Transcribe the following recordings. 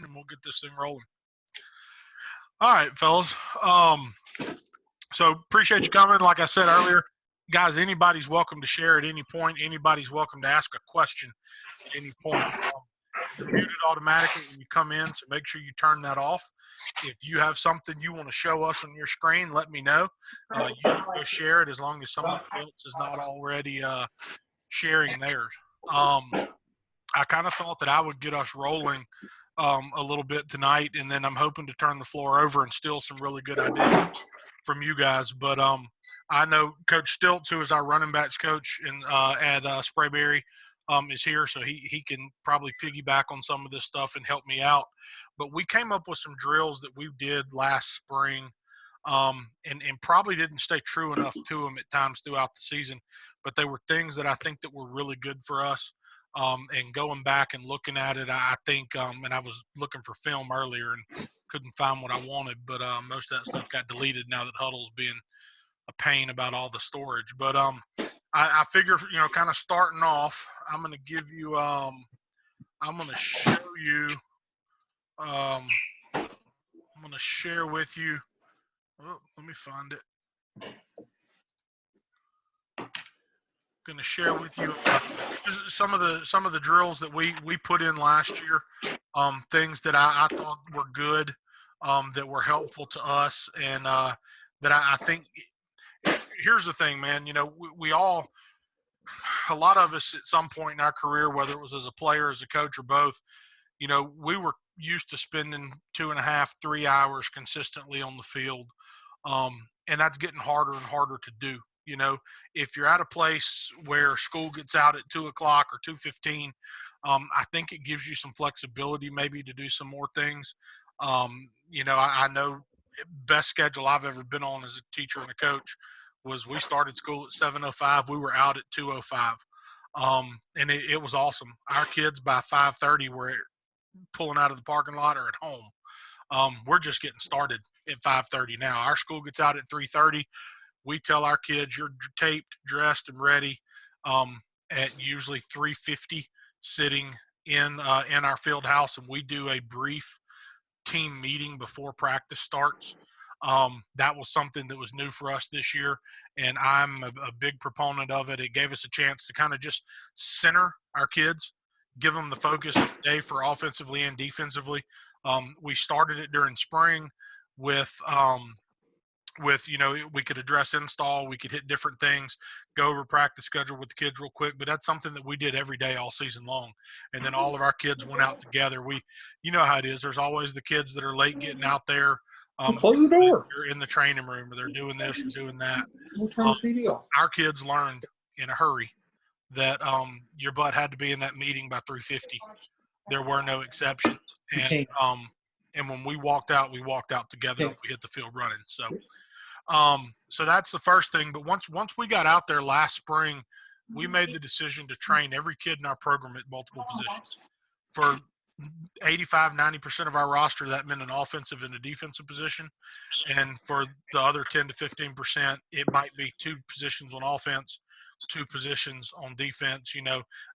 and we'll get this thing rolling. All right, fellas. So appreciate you coming. Like I said earlier, guys, anybody's welcome to share at any point. Anybody's welcome to ask a question at any point. You're muted automatically when you come in, so make sure you turn that off. If you have something you want to show us on your screen, let me know. You can go share it as long as somebody else is not already sharing theirs. I kind of thought that I would get us rolling a little bit tonight, and then I'm hoping to turn the floor over and steal some really good ideas from you guys. But I know Coach Stiltz, who is our running backs coach at Sprayberry, is here, so he can probably piggyback on some of this stuff and help me out. But we came up with some drills that we did last spring, and probably didn't stay true enough to them at times throughout the season. But they were things that I think that were really good for us. And going back and looking at it, I think, and I was looking for film earlier and couldn't find what I wanted, but most of that stuff got deleted now that Huddle's being a pain about all the storage. But I figure, kind of starting off, I'm going to give you, I'm going to show you, I'm going to share with you, let me find it. Going to share with you some of the drills that we put in last year, things that I thought were good, that were helpful to us, and that I think. Here's the thing, man. We all, a lot of us at some point in our career, whether it was as a player, as a coach, or both, we were used to spending 2.5, 3 hours consistently on the field, and that's getting harder and harder to do. If you're at a place where school gets out at 2 o'clock or 2:15, I think it gives you some flexibility maybe to do some more things. I know best schedule I've ever been on as a teacher and a coach was we started school at 7:05. We were out at 2:05. And it was awesome. Our kids by 5:30 were pulling out of the parking lot or at home. We're just getting started at 5:30 now. Our school gets out at 3:30. We tell our kids you're taped, dressed, and ready at usually 3:50, sitting in our field house, and we do a brief team meeting before practice starts. That was something that was new for us this year, and I'm a big proponent of it. It gave us a chance to kind of just center our kids, give them the focus of the day for offensively and defensively. We started it during spring with we could address install, we could hit different things, go over practice schedule with the kids real quick, but that's something that we did every day all season long. And then all of our kids went out together. You know how it is. There's always the kids that are late getting out there. Close the door. They're in the training room, or they're doing this or doing that. We'll turn the TV off. Our kids learned in a hurry that your butt had to be in that meeting by 3:50. There were no exceptions. And when we walked out together. We hit the field running. So that's the first thing. But once we got out there last spring, we made the decision to train every kid in our program at multiple positions. For 85-90% of our roster, that meant an offensive and a defensive position. And for the other 10 to 15%, it might be 2 positions on offense, 2 positions on defense.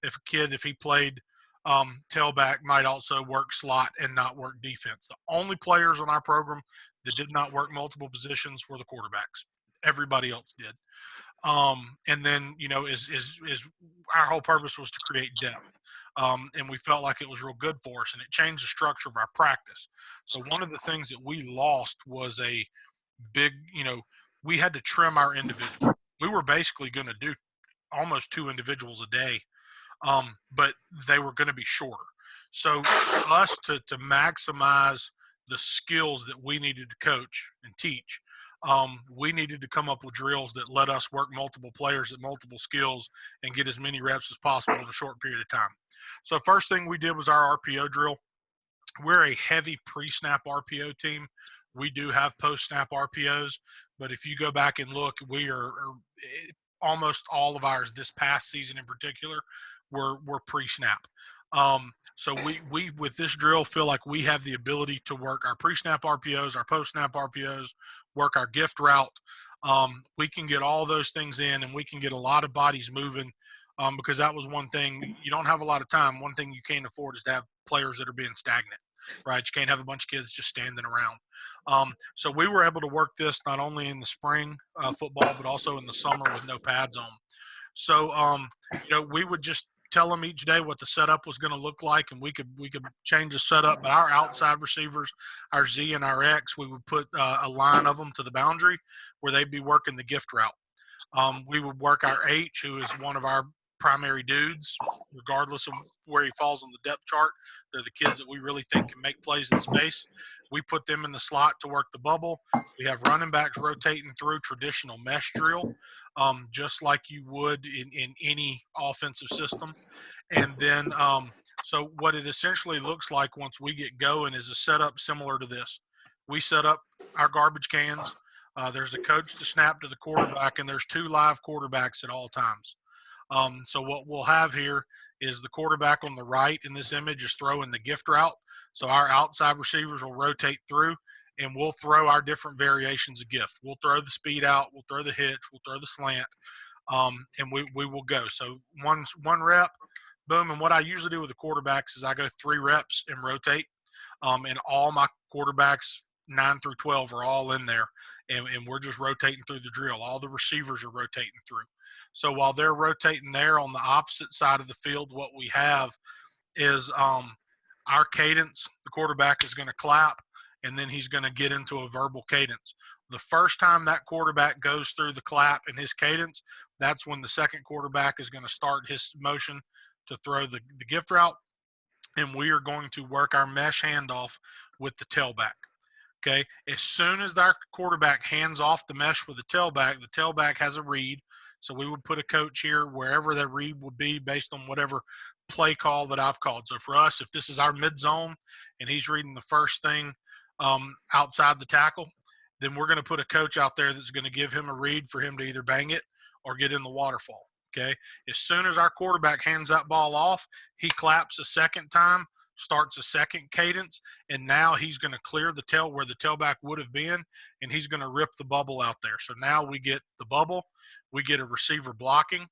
If he played tailback, might also work slot and not work defense. The only players on our program that did not work multiple positions were the quarterbacks. Everybody else did. And then, is our whole purpose was to create depth. And we felt like it was real good for us, and it changed the structure of our practice. So one of the things that we lost was a big, we had to trim our individuals. We were basically going to do almost 2 individuals a day. But they were going to be shorter. So for us to maximize the skills that we needed to coach and teach, we needed to come up with drills that let us work multiple players at multiple skills and get as many reps as possible in a short period of time. So first thing we did was our RPO drill. We're a heavy pre-snap RPO team. We do have post-snap RPOs, but if you go back and look, we are almost all of ours this past season in particular were pre-snap. So we with this drill feel like we have the ability to work our pre-snap RPOs, our post-snap RPOs, work our gift route. We can get all those things in, and we can get a lot of bodies moving, because that was one thing. You don't have a lot of time. One thing you can't afford is to have players that are being stagnant. right? You can't have a bunch of kids just standing around. So we were able to work this not only in the spring football, but also in the summer with no pads on. So, we would just tell them each day what the setup was going to look like, and we could change the setup. But our outside receivers, our Z and our X, we would put a line of them to the boundary where they'd be working the gift route. We would work our H, who is one of our primary dudes, regardless of where he falls on the depth chart. They're the kids that we really think can make plays in space. We put them in the slot to work the bubble. We have running backs rotating through traditional mesh drill, just like you would in any offensive system. And then, so what it essentially looks like once we get going is a setup similar to this. We set up our garbage cans. There's a coach to snap to the quarterback, and there's 2 live quarterbacks at all times. So what we'll have here is the quarterback on the right in this image is throwing the gift route. So our outside receivers will rotate through, and we'll throw our different variations of gift. We'll throw the speed out, we'll throw the hitch, we'll throw the slant, and we will go. So one rep, boom. And what I usually do with the quarterbacks is I go 3 reps and rotate. And all my quarterbacks 9 through 12 are all in there, and we're just rotating through the drill. All the receivers are rotating through. So while they're rotating there on the opposite side of the field, what we have is our cadence. The quarterback is going to clap, and then he's going to get into a verbal cadence. The first time that quarterback goes through the clap and his cadence, that's when the second quarterback is going to start his motion to throw the gift route, and we are going to work our mesh handoff with the tailback. Okay, as soon as our quarterback hands off the mesh with the tailback has a read. So we would put a coach here wherever that read would be based on whatever play call that I've called. So for us, if this is our mid zone and he's reading the first thing outside the tackle, then we're going to put a coach out there that's going to give him a read for him to either bang it or get in the waterfall. Okay, as soon as our quarterback hands that ball off, he claps a second time, starts a second cadence, and now he's going to clear the tail where the tailback would have been, and he's going to rip the bubble out there. So now we get the bubble, we get a receiver blocking.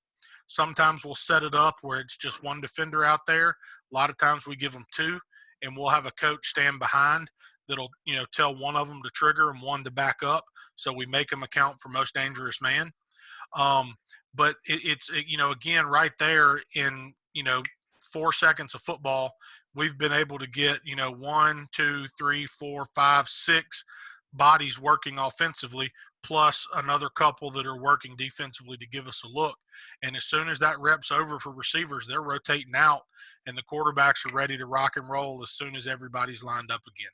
Sometimes we'll set it up where it's just one defender out there. A lot of times we give them 2, and we'll have a coach stand behind that'll tell one of them to trigger and one to back up. So we make them account for most dangerous man. But it's again, right there in 4 seconds of football, we've been able to get 1, 2, 3, 4, 5, 6 bodies working offensively, plus another couple that are working defensively to give us a look. And as soon as that rep's over for receivers, they're rotating out, and the quarterbacks are ready to rock and roll as soon as everybody's lined up again.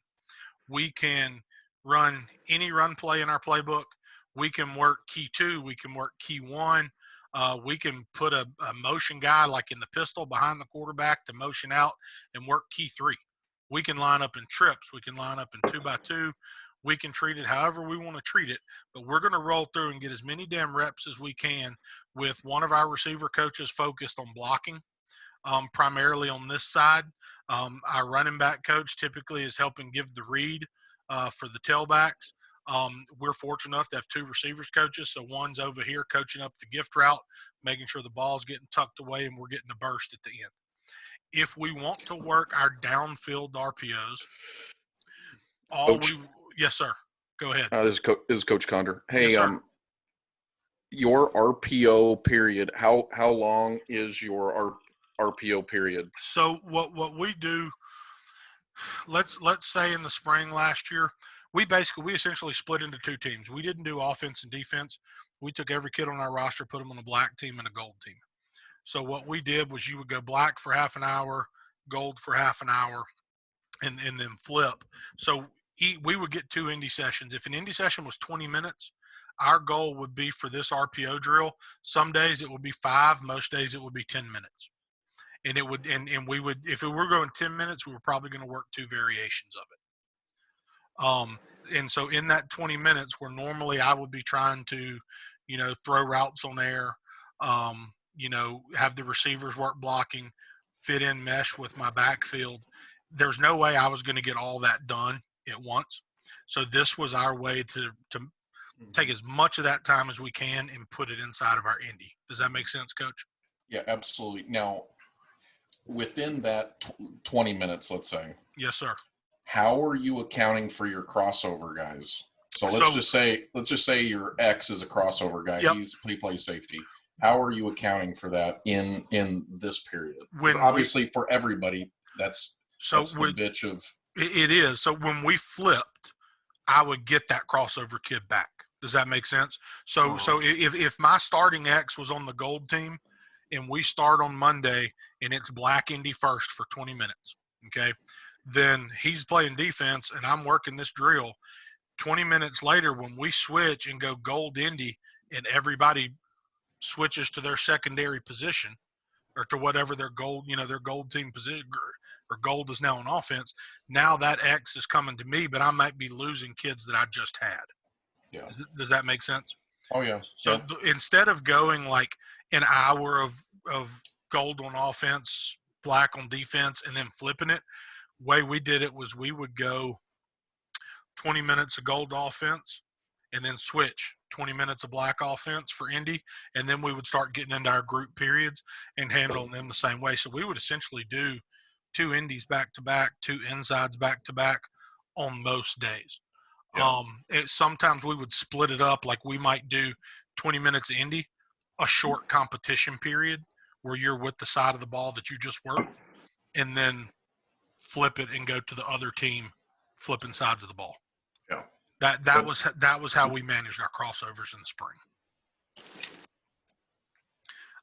We can run any run play in our playbook. We can work key 2. We can work key 1. We can put a motion guy like in the pistol behind the quarterback to motion out and work key 3. We can line up in trips. We can line up in 2x2. We can treat it however we want to treat it, but we're going to roll through and get as many damn reps as we can with one of our receiver coaches focused on blocking, primarily on this side. Our running back coach typically is helping give the read for the tailbacks. We're fortunate enough to have 2 receivers coaches. So one's over here coaching up the gift route, making sure the ball's getting tucked away and we're getting a burst at the end. If we want to work our downfield RPOs, yes, sir. Go ahead. This is Coach Condor. Hey, yes, your RPO period, how long is your RPO period? So what we do, let's say in the spring last year, we essentially split into 2 teams. We didn't do offense and defense. We took every kid on our roster, put them on a black team and a gold team. So what we did was you would go black for half an hour, gold for half an hour, and then flip. So we would get 2 indie sessions. If an indie session was 20 minutes, our goal would be for this RPO drill. Some days it would be 5, most days it would be 10 minutes. And it would, and we would, if it were going 10 minutes, we were probably going to work 2 variations of it. And so in that 20 minutes where normally I would be trying to, throw routes on air, have the receivers work blocking, fit in mesh with my backfield, there's no way I was going to get all that done at once. So this was our way to take as much of that time as we can and put it inside of our indie. Does that make sense, Coach? Yeah, absolutely. Now, within that 20 minutes, let's say. Yes, sir. how are you accounting for your crossover guys? So let's just say your X is a crossover guy. Yep. He plays safety. How are you accounting for that in this period? Because When obviously for everybody, that's the bitch of it is. So when we flipped, I would get that crossover kid back. Does that make sense? So if my starting X was on the gold team and we start on Monday and it's black Indy first for 20 minutes, okay, then he's playing defense and I'm working this drill. 20 minutes later, when we switch and go gold Indy and everybody switches to their secondary position or to whatever their gold, their gold team position or gold is now on offense, now that X is coming to me, but I might be losing kids that I just had. Yeah. Does that make sense? Oh, yeah. So instead of going like an hour of gold on offense, black on defense, and then flipping it, way we did it was we would go 20 minutes of gold offense and then switch 20 minutes of black offense for Indy. And then we would start getting into our group periods and handling them the same way. So we would essentially do 2 Indies back to back, 2 insides back to back on most days. Yeah. Sometimes we would split it up. Like we might do 20 minutes of Indy, a short competition period where you're with the side of the ball that you just worked, and then flip it and go to the other team flipping sides of the ball. Yeah. That was how we managed our crossovers in the spring.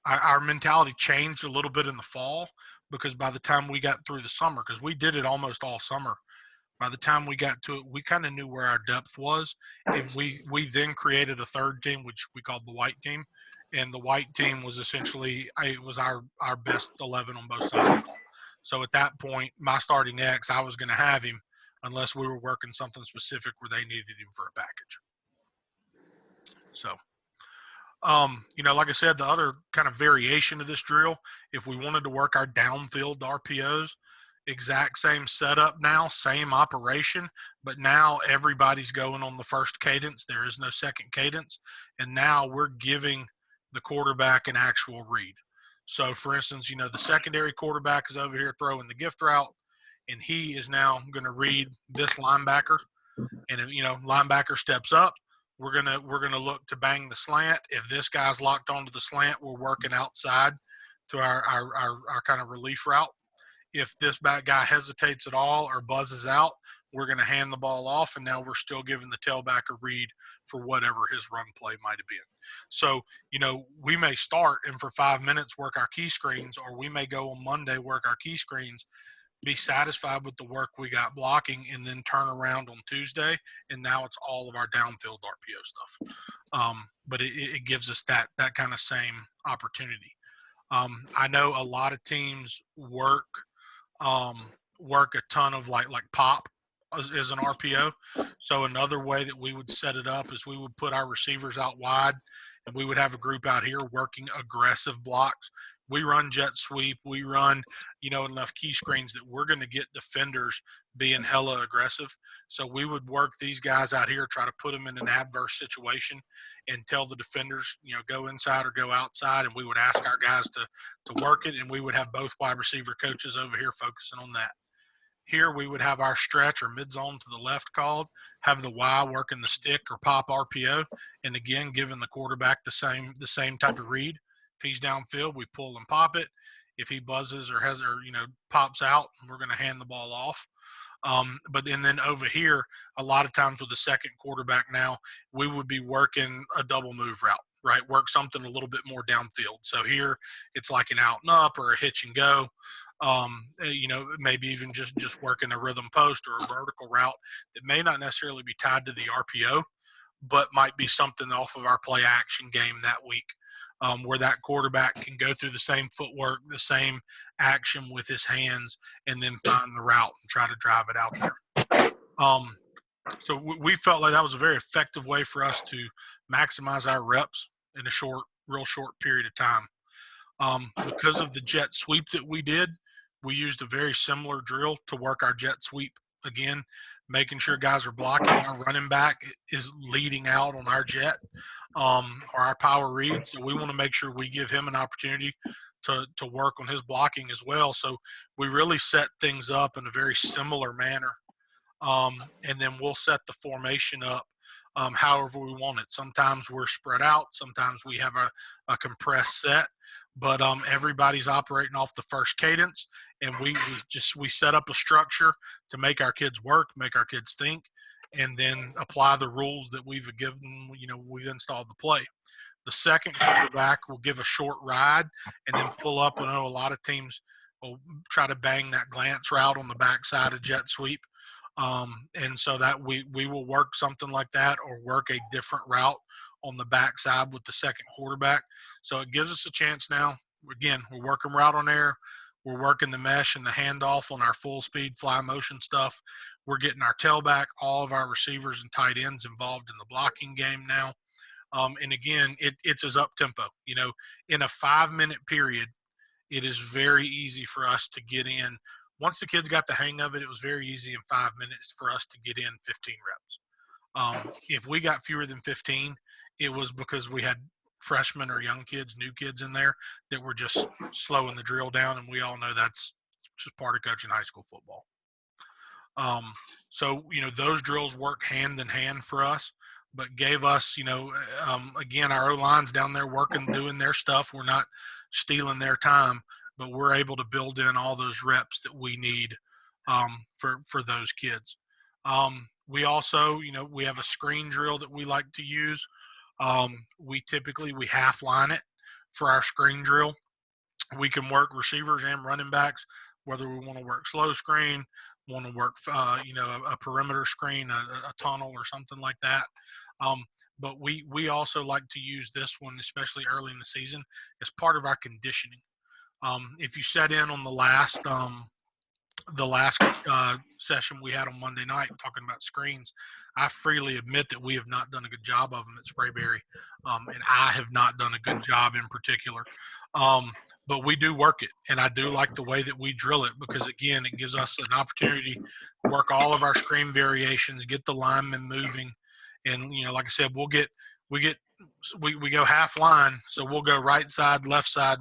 Our mentality changed a little bit in the fall because by the time we got through the summer, because we did it almost all summer, by the time we got to it, we kind of knew where our depth was, and we then created a third team, which we called the white team, and the white team was essentially it was our best 11 on both sides. So at that point, my starting X, I was going to have him unless we were working something specific where they needed him for a package. So, like I said, the other kind of variation of this drill, if we wanted to work our downfield RPOs, exact same setup now, same operation, but now everybody's going on the first cadence. There is no second cadence. And now we're giving the quarterback an actual read. So, for instance, the secondary quarterback is over here throwing the gift route, and he is now going to read this linebacker. And, linebacker steps up. We're gonna look to bang the slant. If this guy's locked onto the slant, we're working outside to our kind of relief route. If this back guy hesitates at all or buzzes out, we're going to hand the ball off, and now we're still giving the tailback a read for whatever his run play might have been. So, we may start and for 5 minutes work our key screens, or we may go on Monday, work our key screens, be satisfied with the work we got blocking, and then turn around on Tuesday, and now it's all of our downfield RPO stuff. But it gives us that kind of same opportunity. I know a lot of teams work a ton of like pop as an RPO. So another way that we would set it up is we would put our receivers out wide, and we would have a group out here working aggressive blocks. We run jet sweep. We run, enough key screens that we're going to get defenders being hella aggressive. So we would work these guys out here, try to put them in an adverse situation, and tell the defenders, go inside or go outside. And we would ask our guys to work it, and we would have both wide receiver coaches over here focusing on that. Here we would have our stretch or mid zone to the left called, have the Y working the stick or pop RPO, and again giving the quarterback the same type of read. If he's downfield, we pull and pop it. If he buzzes or pops out, we're going to hand the ball off. But then over here, a lot of times with the second quarterback now, we would be working a double move route, right? Work something a little bit more downfield. So here it's like an out and up or a hitch and go. Maybe even just working a rhythm post or a vertical route that may not necessarily be tied to the RPO, but might be something off of our play action game that week. Where that quarterback can go through the same footwork, the same action with his hands, and then find the route and try to drive it out there. So we felt like that was a very effective way for us to maximize our reps in a real short period of time. Because of the jet sweep that we did, we used a very similar drill to work our jet sweep again, making sure guys are blocking. Our running back is leading out on our jet or our power read. So we want to make sure we give him an opportunity to work on his blocking as well. So we really set things up in a very similar manner and then we'll set the formation up however we want it. Sometimes we're spread out. Sometimes we have a compressed set, but everybody's operating off the first cadence, and we set up a structure to make our kids work, make our kids think, and then apply the rules that we've given. We've installed the play. The second quarterback will give a short ride and then pull up. I know a lot of teams will try to bang that glance route on the backside of jet sweep. And so that we will work something like that or work a different route on the backside with the second quarterback. So it gives us a chance now. Again, we're working route on air. We're working the mesh and the handoff on our full speed fly motion stuff. We're getting our tailback, all of our receivers and tight ends involved in the blocking game now. And again, it's as up tempo. In a 5-minute period, it is very easy for us to get in. Once the kids got the hang of it, it was very easy in 5 minutes for us to get in 15 reps. If we got fewer than 15, it was because we had freshmen or young kids, new kids in there that were just slowing the drill down, and we all know that's just part of coaching high school football. So those drills work hand in hand for us, but gave us, again, our O-line's down there working, doing their stuff. We're not stealing their time, but we're able to build in all those reps that we need for those kids. We also, we have a screen drill that we like to use. We half line it for our screen drill. We can work receivers and running backs, whether we want to work slow screen, want to work, a perimeter screen, a tunnel or something like that. But we also like to use this one, especially early in the season, as part of our conditioning. If you sat in on the last session we had on Monday night talking about screens, I freely admit that we have not done a good job of them at Sprayberry, and I have not done a good job in particular. But we do work it, and I do like the way that we drill it because, again, it gives us an opportunity to work all of our screen variations, get the linemen moving, and like I said, we go half line, so we'll go right side, left side,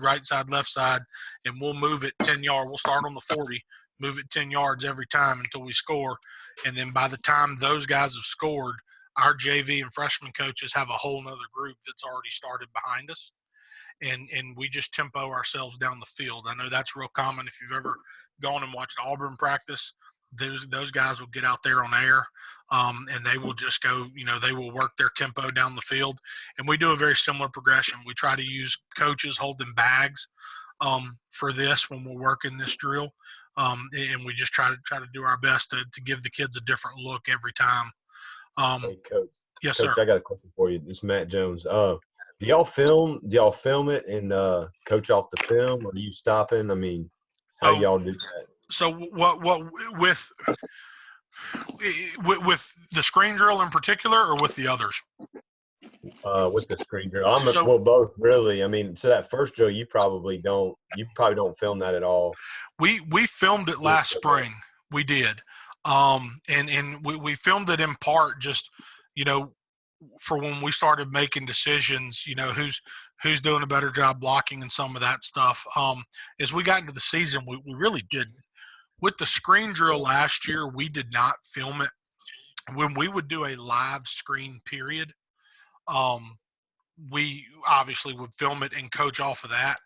and we'll move it 10 yards. We'll start on the 40, move it 10 yards every time until we score, and then by the time those guys have scored, our JV and freshman coaches have a whole nother group that's already started behind us. And we just tempo ourselves down the field. I know that's real common. If you've ever gone and watched Auburn practice, those guys will get out there on air, and they will just go, they will work their tempo down the field. And we do a very similar progression. We try to use coaches holding bags for this when we're working this drill, and we just try to do our best to give the kids a different look every time. Hey, Coach. Yes, Coach, sir. I got a question for you. This is Matt Jones. Do y'all film it and coach off the film, or do you stop in? I mean, how do y'all do that? So what with the screen drill in particular, or with the others? With the screen drill, well, both really. I mean, so that first drill, you probably don't film that at all. We filmed it last spring. We did, and we filmed it in part just, for when we started making decisions, who's doing a better job blocking and some of that stuff. As we got into the season, we really didn't. With the screen drill last year, we did not film it. When we would do a live screen period, we obviously would film it and coach off of that.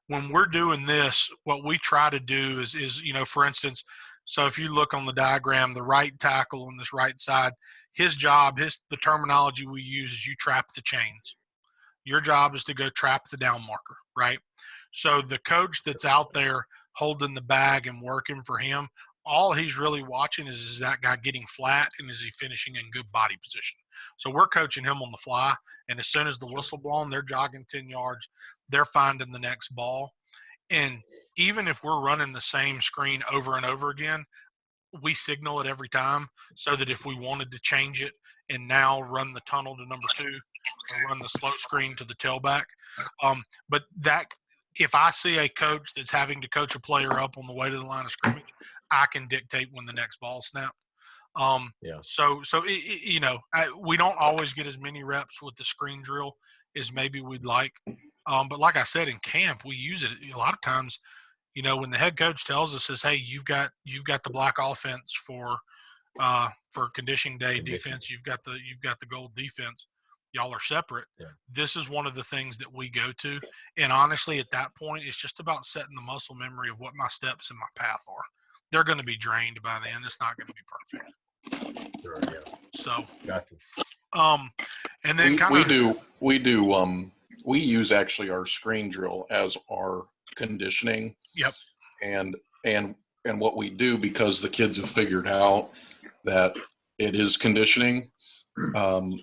When we're doing this, what we try to do is for instance, so if you look on the diagram, the right tackle on this right side, the terminology we use is you trap the chains. Your job is to go trap the down marker, right? So the coach that's out there holding the bag and working for him, all he's really watching is that guy getting flat and is he finishing in good body position. So we're coaching him on the fly, and as soon as the whistle blown, they're jogging 10 yards, they're finding the next ball. And even if we're running the same screen over and over again, we signal it every time so that if we wanted to change it and now run the tunnel to number 2 or run the slow screen to the tailback. But that, if I see a coach that's having to coach a player up on the way to the line of scrimmage, I can dictate when the next ball snapped. So we don't always get as many reps with the screen drill as maybe we'd like. But like I said, in camp, we use it a lot of times. When the head coach tells us, says, "Hey, you've got the black offense for for conditioning day Conditioning. defense. You've got the gold defense. Y'all are separate. Yeah. This is one of the things that we go to. And honestly, at that point, it's just about setting the muscle memory of what my steps and my path are. They're going to be drained by then. It's not going to be perfect. Sure, yeah. So, Gotcha. and then we use actually our screen drill as our conditioning. Yep. And what we do, because the kids have figured out that it is conditioning,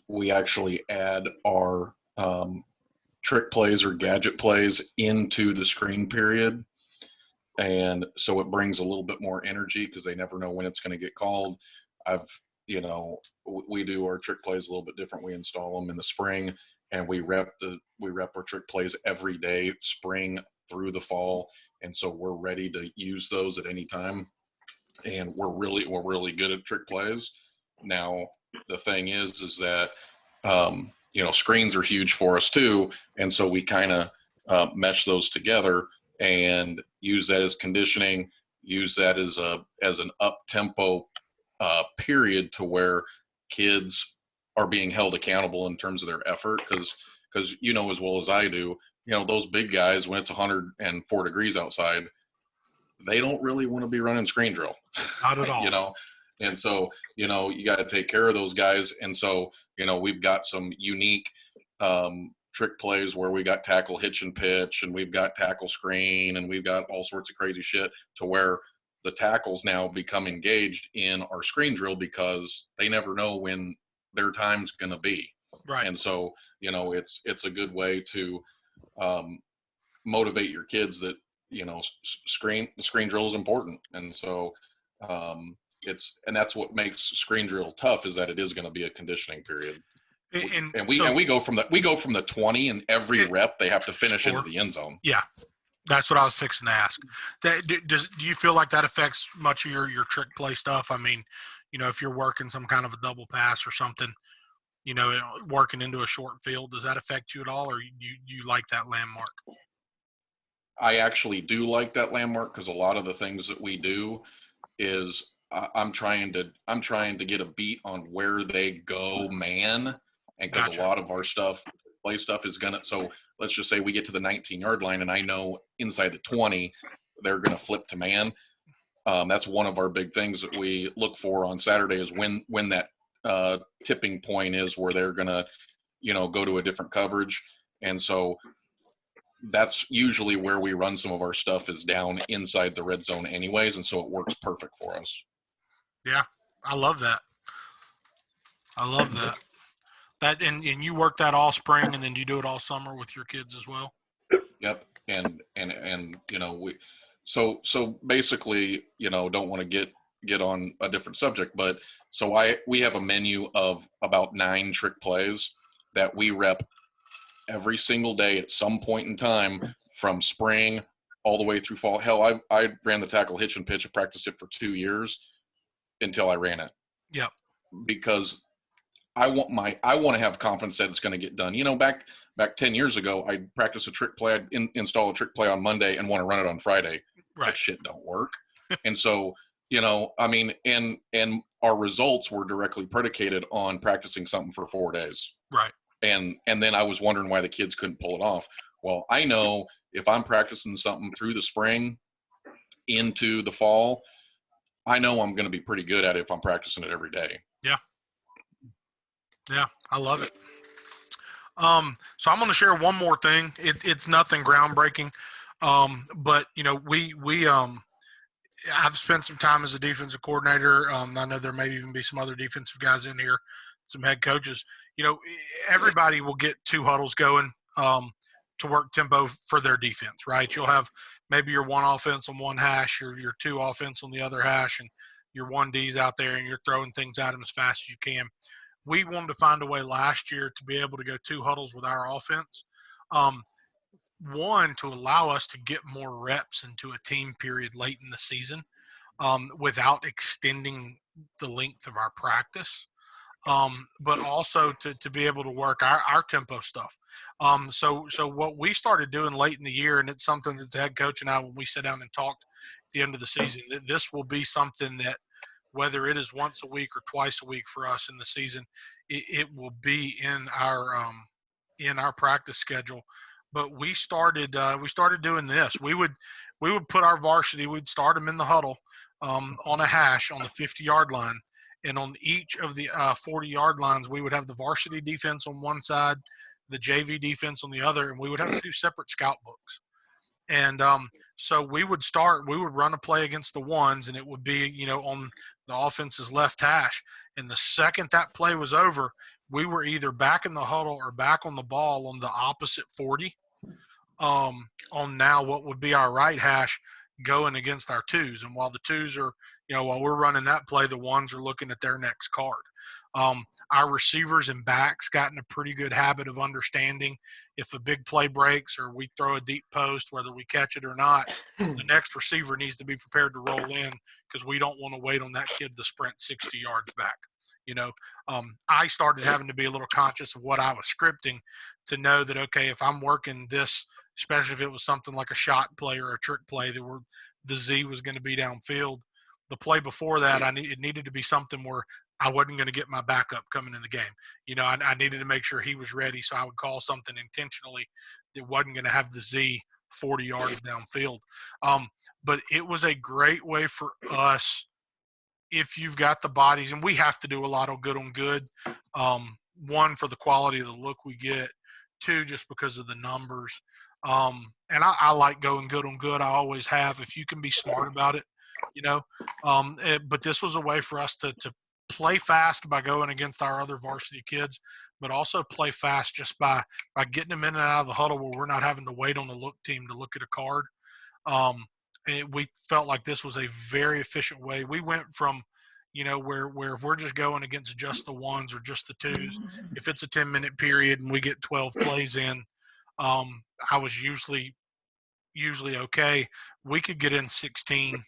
we actually add our trick plays or gadget plays into the screen period. And so it brings a little bit more energy because they never know when it's going to get called. We do our trick plays a little bit different. We install them in the spring, and we rep our trick plays every day, spring through the fall. And so we're ready to use those at any time. And we're really good at trick plays. Now, the thing is that, screens are huge for us too. And so we kind of mesh those together and use that as conditioning, use that as an up-tempo period to where kids are being held accountable in terms of their effort. Because as well as I do, those big guys, when it's 104 degrees outside, they don't really want to be running screen drill. Not at all. And so, you got to take care of those guys. And so, we've got some unique trick plays where we got tackle hitch and pitch, and we've got tackle screen, and we've got all sorts of crazy shit to where the tackles now become engaged in our screen drill because they never know when their time's going to be. Right. And so, it's a good way to motivate your kids that, the screen drill is important. And so and that's what makes screen drill tough, is that it is going to be a conditioning period. And we go from the 20, and every rep they have to finish into the end zone. Yeah. That's what I was fixing to ask. Do you feel like that affects much of your trick play stuff? I mean, if you're working some kind of a double pass or something, working into a short field, does that affect you at all, or you like that landmark? I actually do like that landmark, because a lot of the things that we do is I'm trying to get a beat on where they go, man. And because Gotcha. A lot of our play stuff is so let's just say we get to the 19-yard line, and I know inside the 20 they're gonna flip to man. That's one of our big things that we look for on Saturday, is when that tipping point is where they're gonna go to a different coverage. And so that's usually where we run some of our stuff, is down inside the red zone anyways, and so it works perfect for us. Yeah, I love that. And you work that all spring, and then you do it all summer with your kids as well? Yep. And we so basically, don't want to get on a different subject, but we have a menu of about 9 trick plays that we rep every single day at some point in time, from spring all the way through fall. Hell, I ran the tackle hitch and pitch. I practiced it for 2 years until I ran it. Yep. Because I want to have confidence that it's going to get done. Back 10 years ago, I'd practice a trick play. I'd install a trick play on Monday and want to run it on Friday. Right. That shit don't work. And so, and our results were directly predicated on practicing something for 4 days. Right. And then I was wondering why the kids couldn't pull it off. Well, I know if I'm practicing something through the spring into the fall, I know I'm going to be pretty good at it if I'm practicing it every day. Yeah. Yeah, I love it. So I'm going to share one more thing. It's nothing groundbreaking, but I've spent some time as a defensive coordinator. I know there may even be some other defensive guys in here, some head coaches. Everybody will get 2 huddles going to work tempo for their defense, right? You'll have maybe your 1 offense on one hash, your 2 offense on the other hash, and your 1Ds out there, and you're throwing things at them as fast as you can. We wanted to find a way last year to be able to go 2 huddles with our offense. One, to allow us to get more reps into a team period late in the season without extending the length of our practice. But also to be able to work our tempo stuff. So what we started doing late in the year, and it's something that the head coach and I, when we sit down and talked at the end of the season, that this will be something that whether it is once a week or twice a week for us in the season, it will be in our practice schedule. But we started doing this. We would put our varsity. We'd start them in the huddle on a hash on the 50-yard line, and on each of the 40-yard lines, we would have the varsity defense on one side, the JV defense on the other, and we would have 2 separate scout books. And so we would run a play against the ones, and it would be, on the offense's left hash. And the second that play was over, we were either back in the huddle or back on the ball on the opposite 40, on now what would be our right hash going against our 2s. And while the 2s are, while we're running that play, the 1s are looking at their next card. Our receivers and backs got in a pretty good habit of understanding if a big play breaks or we throw a deep post, whether we catch it or not, the next receiver needs to be prepared to roll in, because we don't want to wait on that kid to sprint 60 yards back. I started having to be a little conscious of what I was scripting to know that, okay, if I'm working this, especially if it was something like a shot play or a trick play the Z was going to be downfield, the play before that, it needed to be something where I wasn't going to get my backup coming in the game. I needed to make sure he was ready, so I would call something intentionally that wasn't going to have the Z 40 yards downfield. But it was a great way for us, if you've got the bodies, and we have to do a lot of good on good. 1, for the quality of the look we get. 2, just because of the numbers. And I like going good on good. I always have, if you can be smart about it, but this was a way for us to play fast by going against our other varsity kids, but also play fast just by getting them in and out of the huddle where we're not having to wait on the look team to look at a card. We felt like this was a very efficient way. We went from, where if we're just going against just the 1s or just the 2s, if it's a 10-minute period and we get 12 plays in, I was usually okay. We could get in 16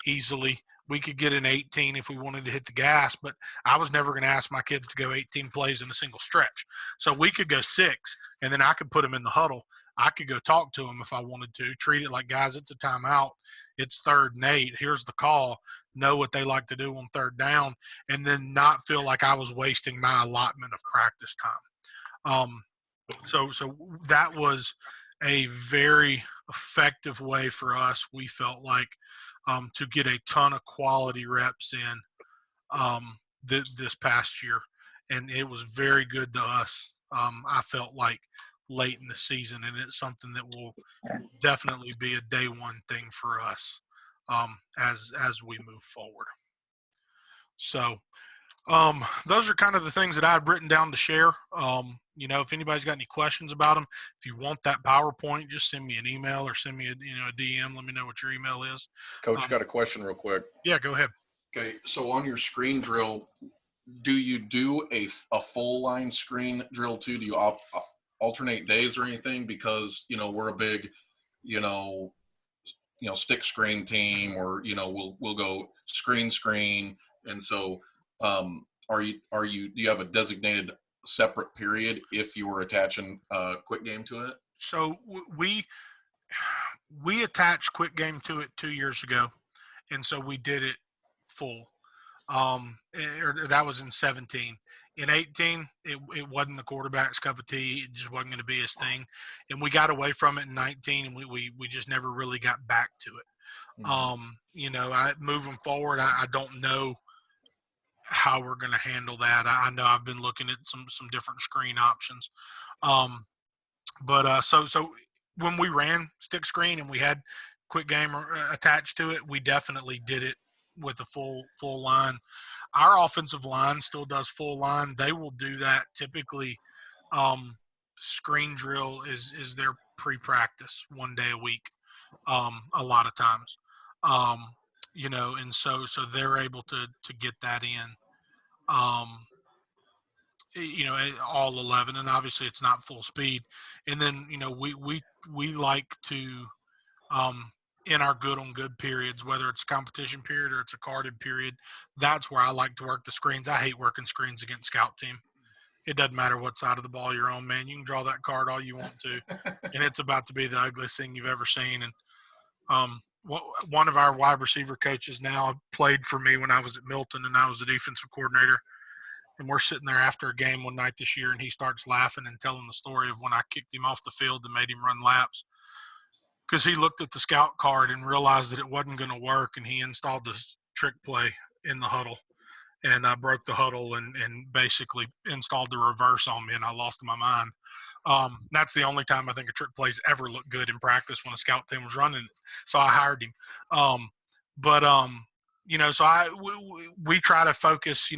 easily. We could get in 18 if we wanted to hit the gas, but I was never going to ask my kids to go 18 plays in a single stretch. So we could go 6, and then I could put them in the huddle. I could go talk to them if I wanted to, treat it like, guys, it's a timeout. It's 3rd and 8. Here's the call. Know what they like to do on 3rd down, and then not feel like I was wasting my allotment of practice time. So that was a very effective way for us, we felt like, to get a ton of quality reps in this past year. And it was very good to us, I felt like, late in the season. And it's something that will definitely be a day one thing for us as we move forward. So those are kind of the things that I've written down to share. If anybody's got any questions about them, if you want that PowerPoint, just send me an email or send me a DM. Let me know what your email is. Coach, got a question real quick. Yeah, go ahead. Okay, so on your screen drill, do you do a full line screen drill too? Do you alternate days or anything? Because we're a big stick screen team, or we'll go screen, and so do you have a designated separate period if you were attaching quick game to it? So we attached quick game to it 2 years ago, and so we did it full. That was in 17. In 18, it wasn't the quarterback's cup of tea. It just wasn't going to be his thing, and we got away from it in 19, and we just never really got back to it. Mm-hmm. Moving forward, I don't know how we're going to handle that. I know I've been looking at some different screen options. So when we ran stick screen and we had quick game attached to it, we definitely did it with a full line. Our offensive line still does full line. They will do that typically. Screen drill is their pre-practice 1 day a week, a lot of times. And so they're able to get that in, all 11, and obviously it's not full speed. And then, we like to, in our good on good periods, whether it's a competition period or it's a carded period, that's where I like to work the screens. I hate working screens against scout team. It doesn't matter what side of the ball you're on, man. You can draw that card all you want to, and it's about to be the ugliest thing you've ever seen. And one of our wide receiver coaches now played for me when I was at Milton, and I was the defensive coordinator. And we're sitting there after a game one night this year, and he starts laughing and telling the story of when I kicked him off the field and made him run laps, because he looked at the scout card and realized that it wasn't going to work, and he installed this trick play in the huddle. And I broke the huddle and basically installed the reverse on me, and I lost my mind. That's the only time I think a trick play's ever looked good in practice, when a scout team was running it. So I hired him. So we try to focus,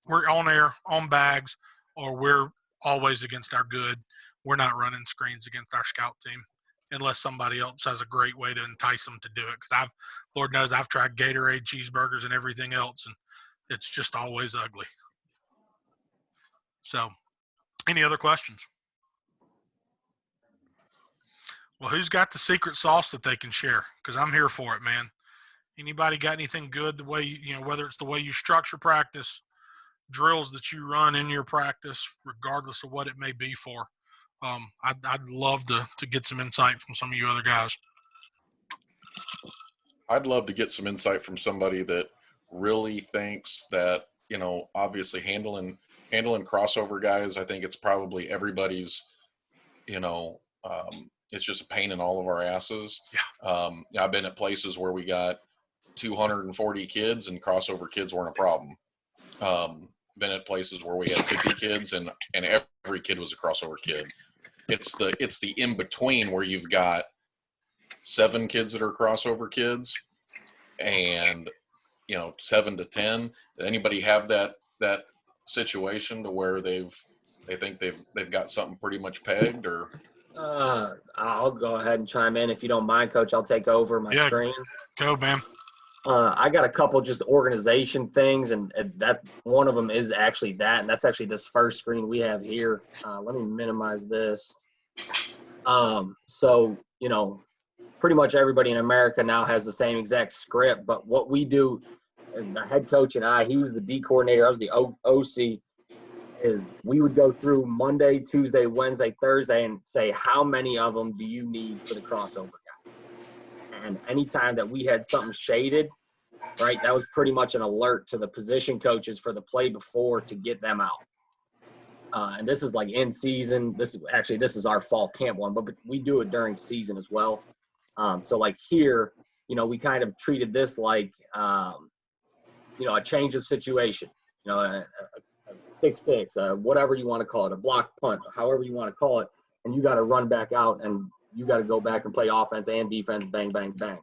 we're on air, on bags, or we're always against our good. We're not running screens against our scout team unless somebody else has a great way to entice them to do it. Because Lord knows I've tried Gatorade, cheeseburgers, and everything else, and it's just always ugly. So, any other questions? Well, who's got the secret sauce that they can share? Because I'm here for it, man. Anybody got anything good, the way, whether it's the way you structure practice, drills that you run in your practice, regardless of what it may be for? I'd love to get some insight from some of you other guys. I'd love to get some insight from somebody that really thinks that, obviously handling crossover guys, I think it's probably everybody's, it's just a pain in all of our asses. Yeah. I've been at places where we got 240 kids and crossover kids weren't a problem. Been at places where we had 50 kids and every kid was a crossover kid. It's the in between where you've got 7 kids that are crossover kids and 7 to 10. Did anybody have that situation to where they think they've got something pretty much pegged? Or I'll go ahead and chime in if you don't mind, Coach. I'll take over my screen. Go, man. I got a couple just organization things, and that one of them is actually that, and that's actually this first screen we have here. Let me minimize this. So, pretty much everybody in America now has the same exact script, but what we do, and the head coach and I, he was the D coordinator, I was the OC, is we would go through Monday, Tuesday, Wednesday, Thursday, and say, how many of them do you need for the crossover guys? And anytime that we had something shaded, right, that was pretty much an alert to the position coaches for the play before to get them out. And this is like in season. This is our fall camp one, but we do it during season as well. So like here, we kind of treated this like, a change of situation, a pick six, whatever you want to call it, a block punt, however you want to call it, and you got to run back out and you got to go back and play offense and defense, bang, bang, bang.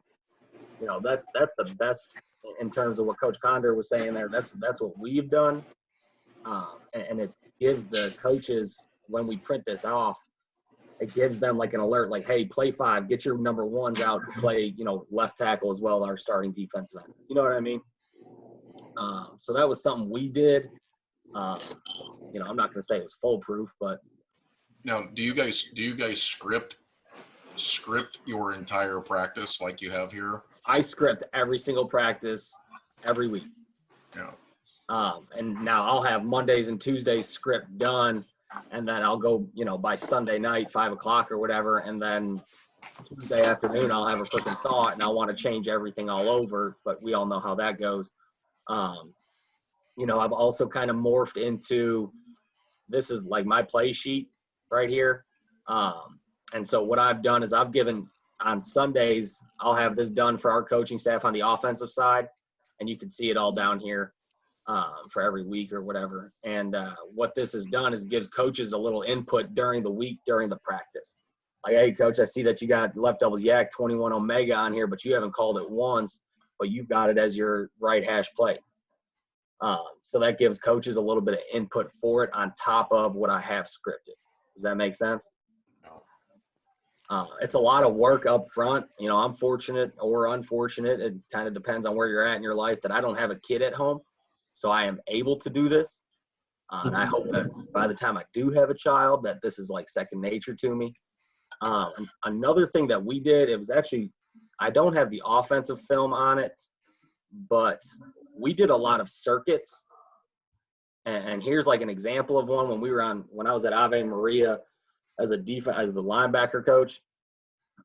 That's the best in terms of what Coach Condor was saying there. That's what we've done, and it gives the coaches, when we print this off, it gives them like an alert, like, hey, play 5, get your number 1s out, play left tackle as well, our starting defensive end. You know what I mean? So that was something we did. I'm not going to say it was foolproof, but now, do you guys script your entire practice like you have here? I script every single practice every week. Yeah. And now I'll have Mondays and Tuesdays script done, and then I'll go, by Sunday night, 5 o'clock or whatever, and then Tuesday afternoon I'll have a freaking thought, and I want to change everything all over, but we all know how that goes. I've also kind of morphed into, this is like my play sheet right here. And so what I've done is I've given, on Sundays, I'll have this done for our coaching staff on the offensive side, and you can see it all down here for every week or whatever. And what this has done is gives coaches a little input during the week, during the practice. Like, hey, Coach, I see that you got left doubles yak 21 Omega on here, but you haven't called it once, but you've got it as your right hash play. So that gives coaches a little bit of input for it on top of what I have scripted. Does that make sense? It's a lot of work up front. I'm fortunate or unfortunate. It kind of depends on where you're at in your life, that I don't have a kid at home. So I am able to do this. And I hope that by the time I do have a child, that this is like second nature to me. Another thing that we did, it was actually, I don't have the offensive film on it, but we did a lot of circuits. And here's like an example of one when I was at Ave Maria as the linebacker coach.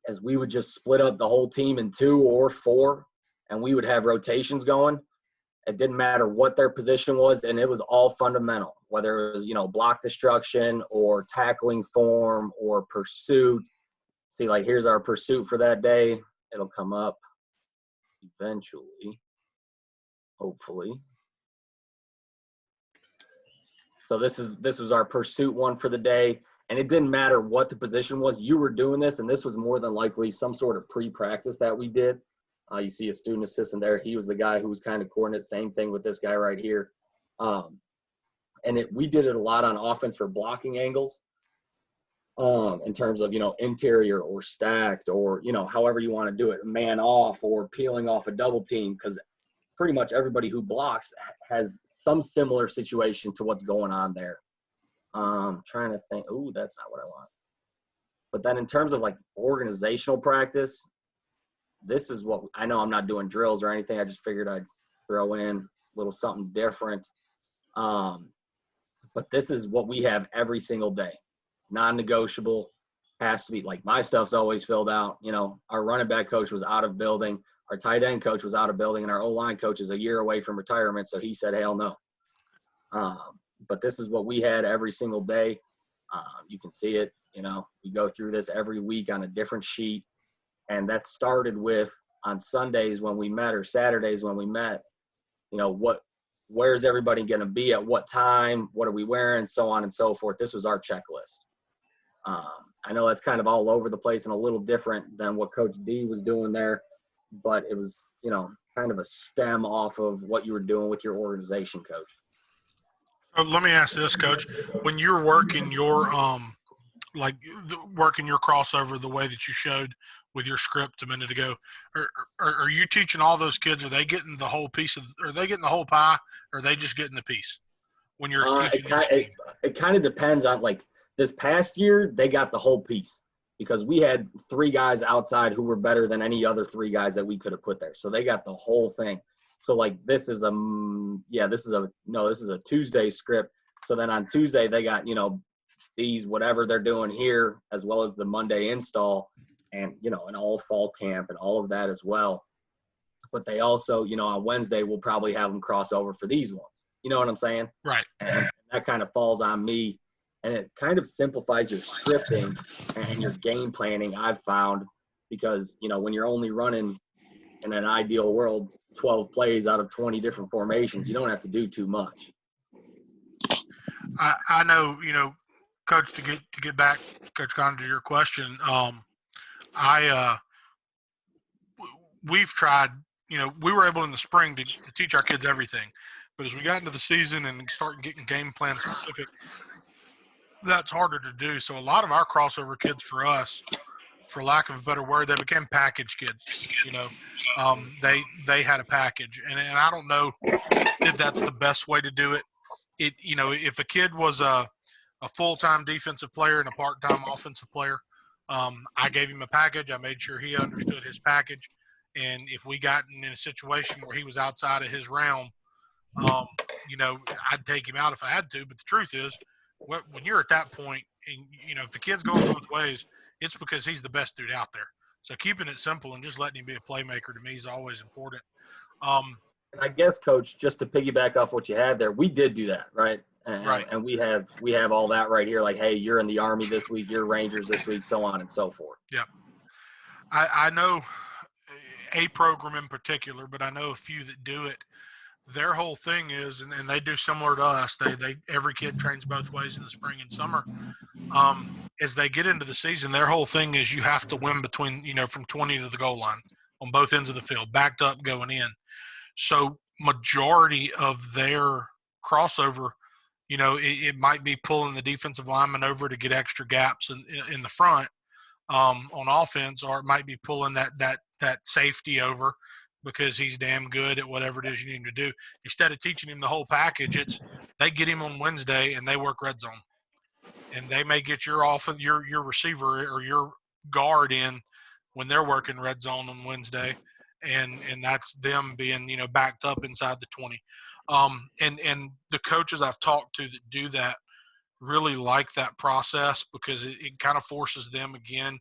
is we would just split up the whole team in 2 or 4, and we would have rotations going. It didn't matter what their position was, and it was all fundamental, whether it was, block destruction or tackling form or pursuit. See, like, here's our pursuit for that day. It'll come up eventually, hopefully. So this was our pursuit one for the day, and it didn't matter what the position was. You were doing this, and this was more than likely some sort of pre-practice that we did. You see a student assistant there. He was the guy who was kind of coordinating. Same thing with this guy right here. And we did it a lot on offense for blocking angles, in terms of, interior or stacked or, however you want to do it, man off or peeling off a double team, because pretty much everybody who blocks has some similar situation to what's going on there. Trying to think. Ooh, that's not what I want. But then in terms of like organizational practice, this is what I know. I'm not doing drills or anything. I just figured I'd throw in a little something different. But this is what we have every single day. Non-negotiable, has to be, like, my stuff's always filled out. Our running back coach was out of building. Our tight end coach was out of building, and our O-line coach is a year away from retirement, so he said, hell no. But this is what we had every single day. You can see it. We go through this every week on a different sheet. And that started with, on Sundays when we met or Saturdays when we met, where's everybody going to be at what time? What are we wearing? So on and so forth. This was our checklist. I know that's kind of all over the place and a little different than what Coach D was doing there, but it was, kind of a stem off of what you were doing with your organization, Coach. So let me ask this, Coach. When you're working your working your crossover the way that you showed with your script a minute ago, are you teaching all those kids? Are they getting the whole piece are they getting the whole pie, or are they just getting the piece when you're teaching? It kind of depends on, like, this past year, they got the whole piece because we had 3 guys outside who were better than any other 3 guys that we could have put there. So they got the whole thing. So, like, this is a Tuesday script. So then on Tuesday, they got, these, whatever they're doing here, as well as the Monday install and, an all fall camp and all of that as well. But they also, on Wednesday, we'll probably have them cross over for these ones. You know what I'm saying? Right. And that kind of falls on me. And it kind of simplifies your scripting and your game planning, I've found, because, when you're only running, in an ideal world, 12 plays out of 20 different formations, you don't have to do too much. I know, Coach, to get back, Coach Conn, to your question, we've tried, we were able in the spring to teach our kids everything. But as we got into the season and started getting game plan specific, that's harder to do. So a lot of our crossover kids for us, for lack of a better word, they became package kids. They had a package, and I don't know if that's the best way to do it. If a kid was a full-time defensive player and a part-time offensive player, I gave him a package. I made sure he understood his package, and if we got in a situation where he was outside of his realm, I'd take him out if I had to. But the truth is, when you're at that point, and if the kid's going both ways, it's because he's the best dude out there. So keeping it simple and just letting him be a playmaker to me is always important. And I guess, Coach, just to piggyback off what you had there, we did do that, right? Right. And we have all that right here. Like, hey, you're in the Army this week, you're Rangers this week, so on and so forth. Yep. I know a program in particular, but I know a few that do it. Their whole thing is, and they do similar to us. They every kid trains both ways in the spring and summer. As they get into the season, their whole thing is you have to win between, from 20 to the goal line on both ends of the field, backed up, going in. So majority of their crossover, it might be pulling the defensive lineman over to get extra gaps in the front on offense, or it might be pulling that safety over because he's damn good at whatever it is you need him to do. Instead of teaching him the whole package, they get him on Wednesday and they work red zone. And they may get your receiver or your guard in when they're working red zone on Wednesday, and that's them being backed up inside the 20. And the coaches I've talked to that do that really like that process because it kind of forces them again.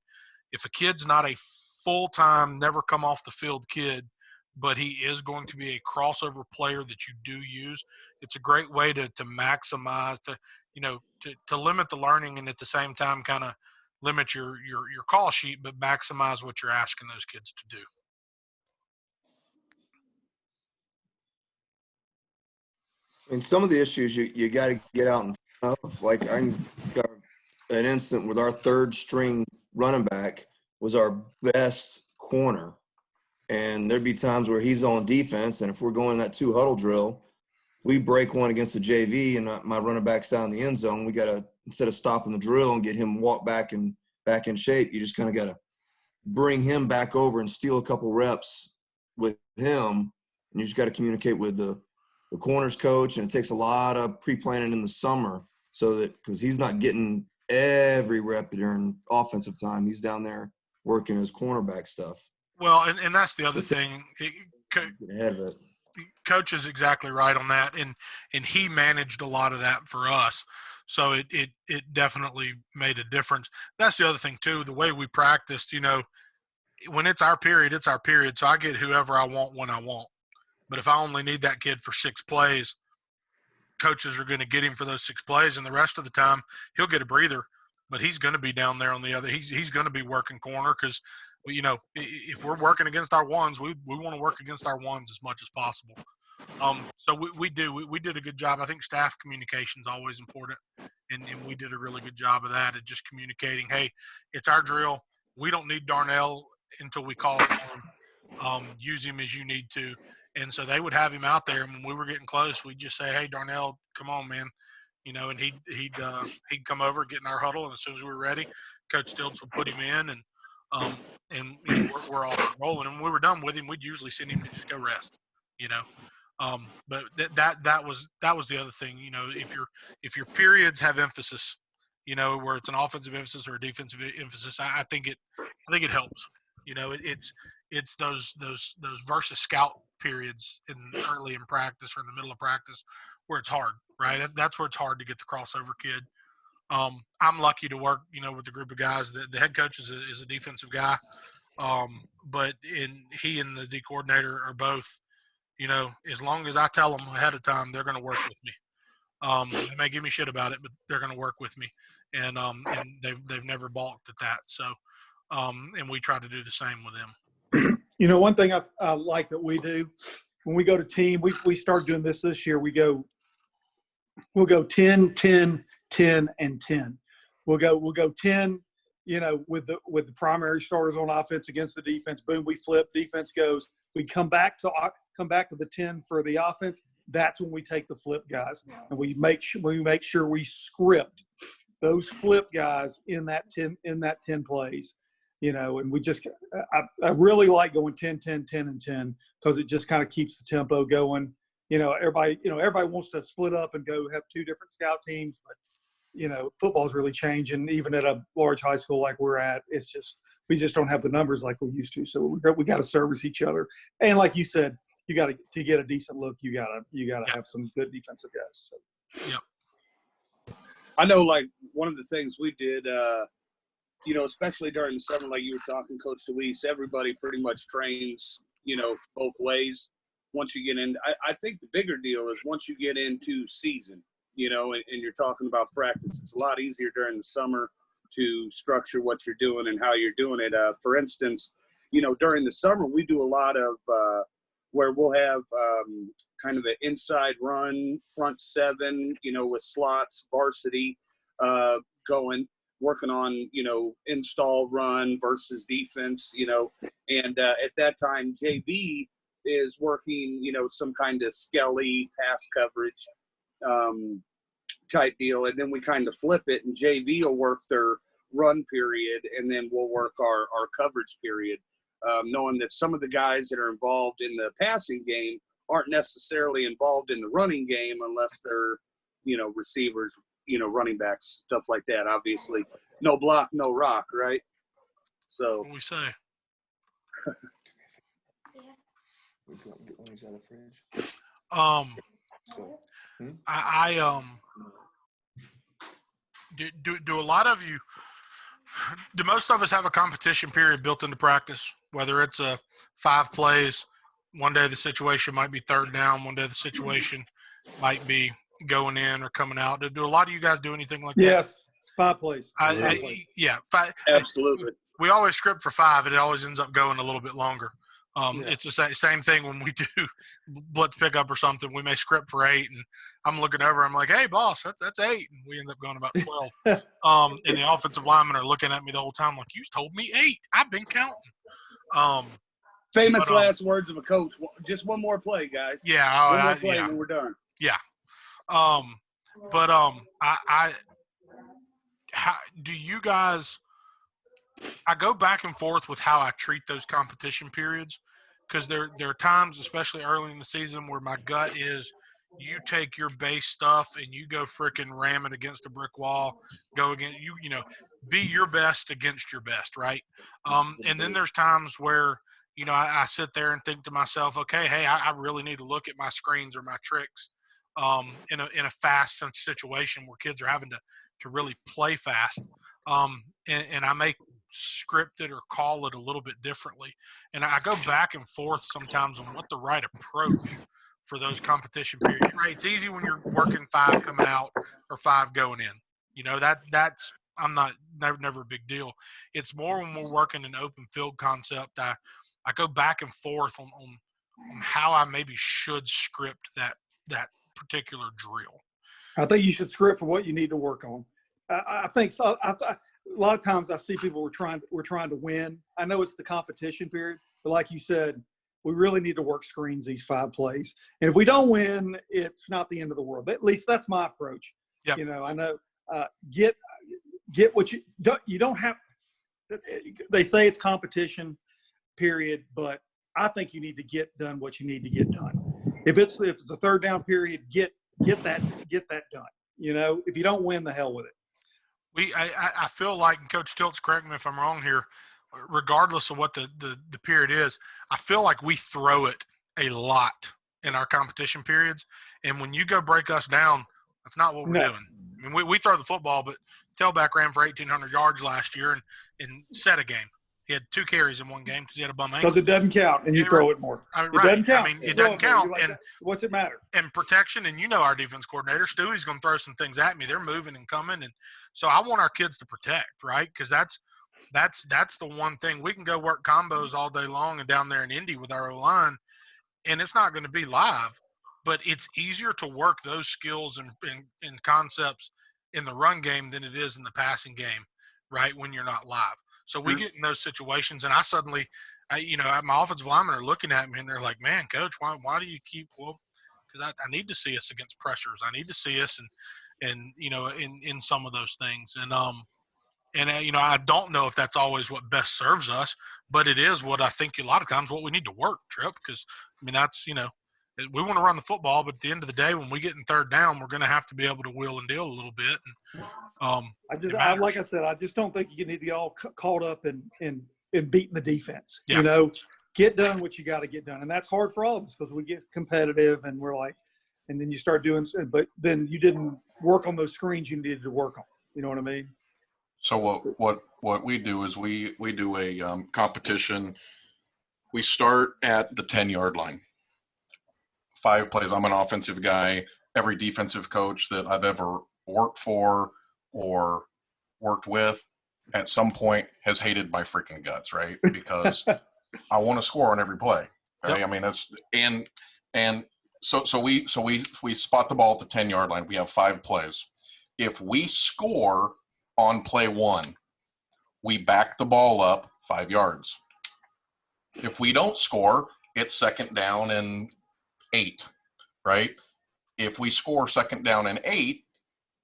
if a kid's not a full-time, never come off the field kid, but he is going to be a crossover player that you do use, it's a great way to maximize, to limit the learning, and at the same time kind of limit your call sheet, but maximize what you're asking those kids to do. And some of the issues you got to get out in front of, like I got an incident with our third string running back was our best corner. And there'd be times where he's on defense, and if we're going that 2 huddle drill, we break one against the JV, and my running back's down in the end zone. We got to, instead of stopping the drill and get him walk back in shape, you just kind of got to bring him back over and steal a couple reps with him. And you just got to communicate with the corners coach, and it takes a lot of pre-planning in the summer, so that because he's not getting every rep during offensive time, he's down there working his cornerback stuff. Well, and that's the other thing. Get ahead of it. Coach is exactly right on that, and he managed a lot of that for us, so it definitely made a difference. That's the other thing too. The way we practiced, when it's our period, it's our period. So I get whoever I want when I want. But if I only need that kid for 6 plays, coaches are going to get him for those 6 plays, and the rest of the time he'll get a breather. But he's going to be down there on the other. He's going to be working corner because, if we're working against our ones, we want to work against our ones as much as possible. So we did a good job. I think staff communication is always important, and we did a really good job of that, at just communicating, hey, it's our drill. We don't need Darnell until we call for him. Use him as you need to. And so they would have him out there, and when we were getting close, we'd just say, hey, Darnell, come on, man. And he'd come over, get in our huddle, and as soon as we were ready, Coach Stilts would put him in, and we're all rolling. And when we were done with him, we'd usually send him to just go rest, But that was the other thing, if your periods have emphasis, where it's an offensive emphasis or a defensive emphasis, I think it helps. It's those versus scout periods early in practice or in the middle of practice where it's hard, right? That's where it's hard to get the crossover kid. I'm lucky to work, with a group of guys. The head coach is a defensive guy, but he and the D coordinator are both, as long as I tell them ahead of time, they're going to work with me. They may give me shit about it, but they're going to work with me, and they've never balked at that. So, and we try to do the same with them. One thing I like that we do when we go to team, we start doing this year. We'll go 10, 10, 10, and 10. We'll go 10, with the primary starters on offense against the defense. Boom, we flip. Defense goes. We come back to the 10 for the offense. That's when we take the flip guys, and we make sure we script those flip guys in that 10 plays. And we just I really like going 10, 10, 10, and 10 because it just kind of keeps the tempo going. Everybody wants to split up and go have 2 different scout teams, but football's really changing. Even at a large high school like we're at, it's just we just don't have the numbers like we used to. So we got to service each other. And like you said, you got to get a decent look. You gotta have some good defensive guys. So. Yep. I know, like one of the things we did, especially during the summer, like you were talking, Coach DeWeese, everybody pretty much trains, both ways. Once you get in, I think the bigger deal is once you get into season, and you're talking about practice, it's a lot easier during the summer to structure what you're doing and how you're doing it. For instance, during the summer, we do a lot of where we'll have kind of an inside run, front 7, with slots, varsity going, working on, install run versus defense, and at that time, JV is working, some kind of skelly pass coverage type deal. And then we kind of flip it, and JV will work their run period, and then we'll work our coverage period, knowing that some of the guys that are involved in the passing game aren't necessarily involved in the running game unless they're, receivers, running backs, stuff like that. Obviously, no block, no rock, right? So What we say. I do a lot of you Do most of us have a competition period built into practice, whether it's a 5 plays? One day the situation might be third down. One day the situation might be going in or coming out. Do a lot of you guys do anything like that? Yes, 5 plays. Yeah, 5. Absolutely. We always script for 5, and it always ends up going a little bit longer. It's the same thing when we do blitz pickup or something. We may script for 8, and I'm looking over. I'm like, "Hey, boss, that's 8," and we end up going about 12. And the offensive linemen are looking at me the whole time like, "You told me 8. I've been counting." Famous last words of a coach. Just one more play, guys. Yeah, one more play, and we're done. Yeah. How do you guys? I go back and forth with how I treat those competition periods, because there are times, especially early in the season, where my gut is you take your base stuff and you go frickin' ram it against a brick wall, go against be your best against your best, right? And then there's times where I sit there and think to myself, okay, hey, I really need to look at my screens or my tricks in a fast situation where kids are having to really play fast, and I may script it or call it a little bit differently. And I go back and forth sometimes on what the right approach for those competition periods. Right? It's easy when you're working 5 coming out or 5 going in. That's never a big deal. It's more when we're working an open field concept. I go back and forth on how I maybe should script that particular drill. I think you should script for what you need to work on. I think so. A lot of times I see people we're trying to win. I know it's the competition period, but like you said, we really need to work screens these 5 plays. And if we don't win, it's not the end of the world. At least that's my approach. Yep. I know get what you don't have. They say it's competition period, but I think you need to get done what you need to get done. If it's a third down period, get that done. If you don't win, the hell with it. I feel like, and Coach Tilts, correct me if I'm wrong here, regardless of what the period is, I feel like we throw it a lot in our competition periods. And when you go break us down, that's not what we're doing. I mean, we throw the football, but Tailback ran for 1,800 yards last year and set a game. He had 2 carries in one game because he had a bum ankle. Because it doesn't count, and you throw it more. I mean, it doesn't count. I mean, it doesn't count. Like, and what's it matter? And protection, and our defense coordinator, Stewie's going to throw some things at me. They're moving and coming, and so I want our kids to protect, right? Because that's the one thing. We can go work combos all day long and down there in Indy with our O-line, and it's not going to be live, but it's easier to work those skills and concepts in the run game than it is in the passing game, right, when you're not live. So we get in those situations, and I suddenly, my offensive linemen are looking at me, and they're like, man, Coach, why do you keep – well, because I need to see us against pressures. I need to see us in some of those things. And I don't know if that's always what best serves us, but it is what I think a lot of times what we need to work, Trip, because, I mean, that's, we want to run the football, but at the end of the day, when we get in third down, we're going to have to be able to wheel and deal a little bit. And like I said, I just don't think you need to get all caught up in beating the defense. Yeah. Get done what you got to get done, and that's hard for all of us because we get competitive and we're like, and then you start doing, but then you didn't work on those screens you needed to work on. You know what I mean? So what we do is we do a competition. We start at the 10-yard line. 5 plays. I'm an offensive guy. Every defensive coach that I've ever worked for or worked with at some point has hated my freaking guts, right? Because I want to score on every play. Right? Yep. I mean, that's and so we spot the ball at the 10-yard line. We have 5 plays. If we score on play 1, we back the ball up 5 yards. If we don't score, it's second down and 8, right? If we score second down and 8,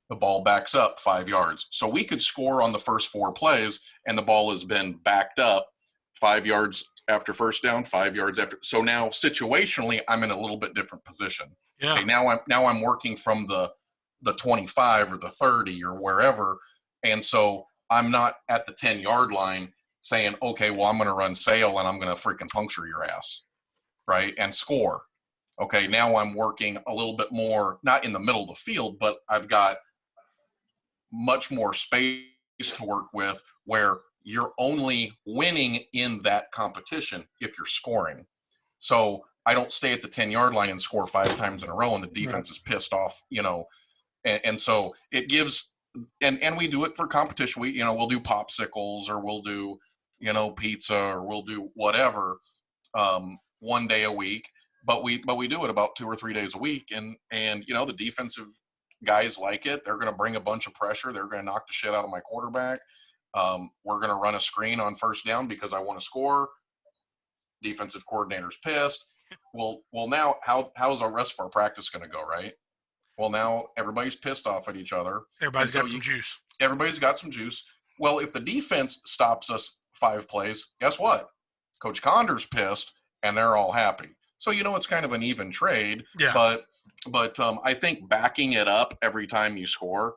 the ball backs up 5 yards. So we could score on the first 4 plays, and the ball has been backed up 5 yards after first down, 5 yards after. So now situationally, I'm in a little bit different position. Yeah. Okay, now I'm working from the 25 or the 30 or wherever, and so I'm not at the 10-yard line saying, okay, well, I'm going to run sail and I'm going to freaking puncture your ass, right, and score. Okay, now I'm working a little bit more, not in the middle of the field, but I've got much more space to work with where you're only winning in that competition if you're scoring. So I don't stay at the 10-yard line and score 5 times in a row and the defense is pissed off, and so it gives, and we do it for competition. We'll do popsicles, or we'll do, pizza, or we'll do whatever, one day a week, but we do it about 2 or 3 days a week. And the defensive guys like it. They're going to bring a bunch of pressure. They're going to knock the shit out of my quarterback. We're going to run a screen on first down because I want to score. Defensive coordinator's pissed. Well, now how's the rest of our practice going to go, right? Well, now everybody's pissed off at each other. Everybody's got some juice. Everybody's got some juice. Well, if the defense stops us 5 plays, guess what? Coach Conder's pissed, and they're all happy. So it's kind of an even trade. Yeah. But I think backing it up every time you score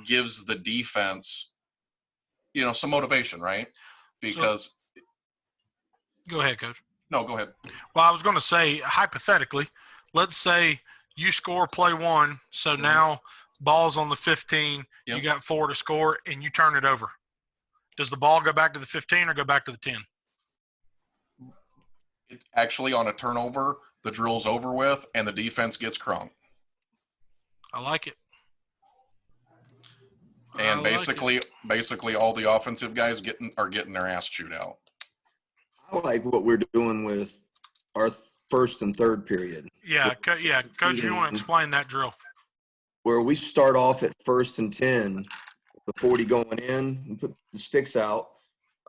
gives the defense, some motivation, right? Because go ahead, Coach. No, go ahead. Well, I was going to say, hypothetically, let's say you score play 1, so now ball's on the 15, you got 4 to score, and you turn it over. Does the ball go back to the 15 or go back to the 10? Actually, on a turnover, the drill's over with, and the defense gets crunk. I like it. And basically, all the offensive guys are getting their ass chewed out. I like what we're doing with our first and third period. Yeah, Coach, you want to explain that drill? Where we start off at 1st and 10, the 40 going in, and put the sticks out.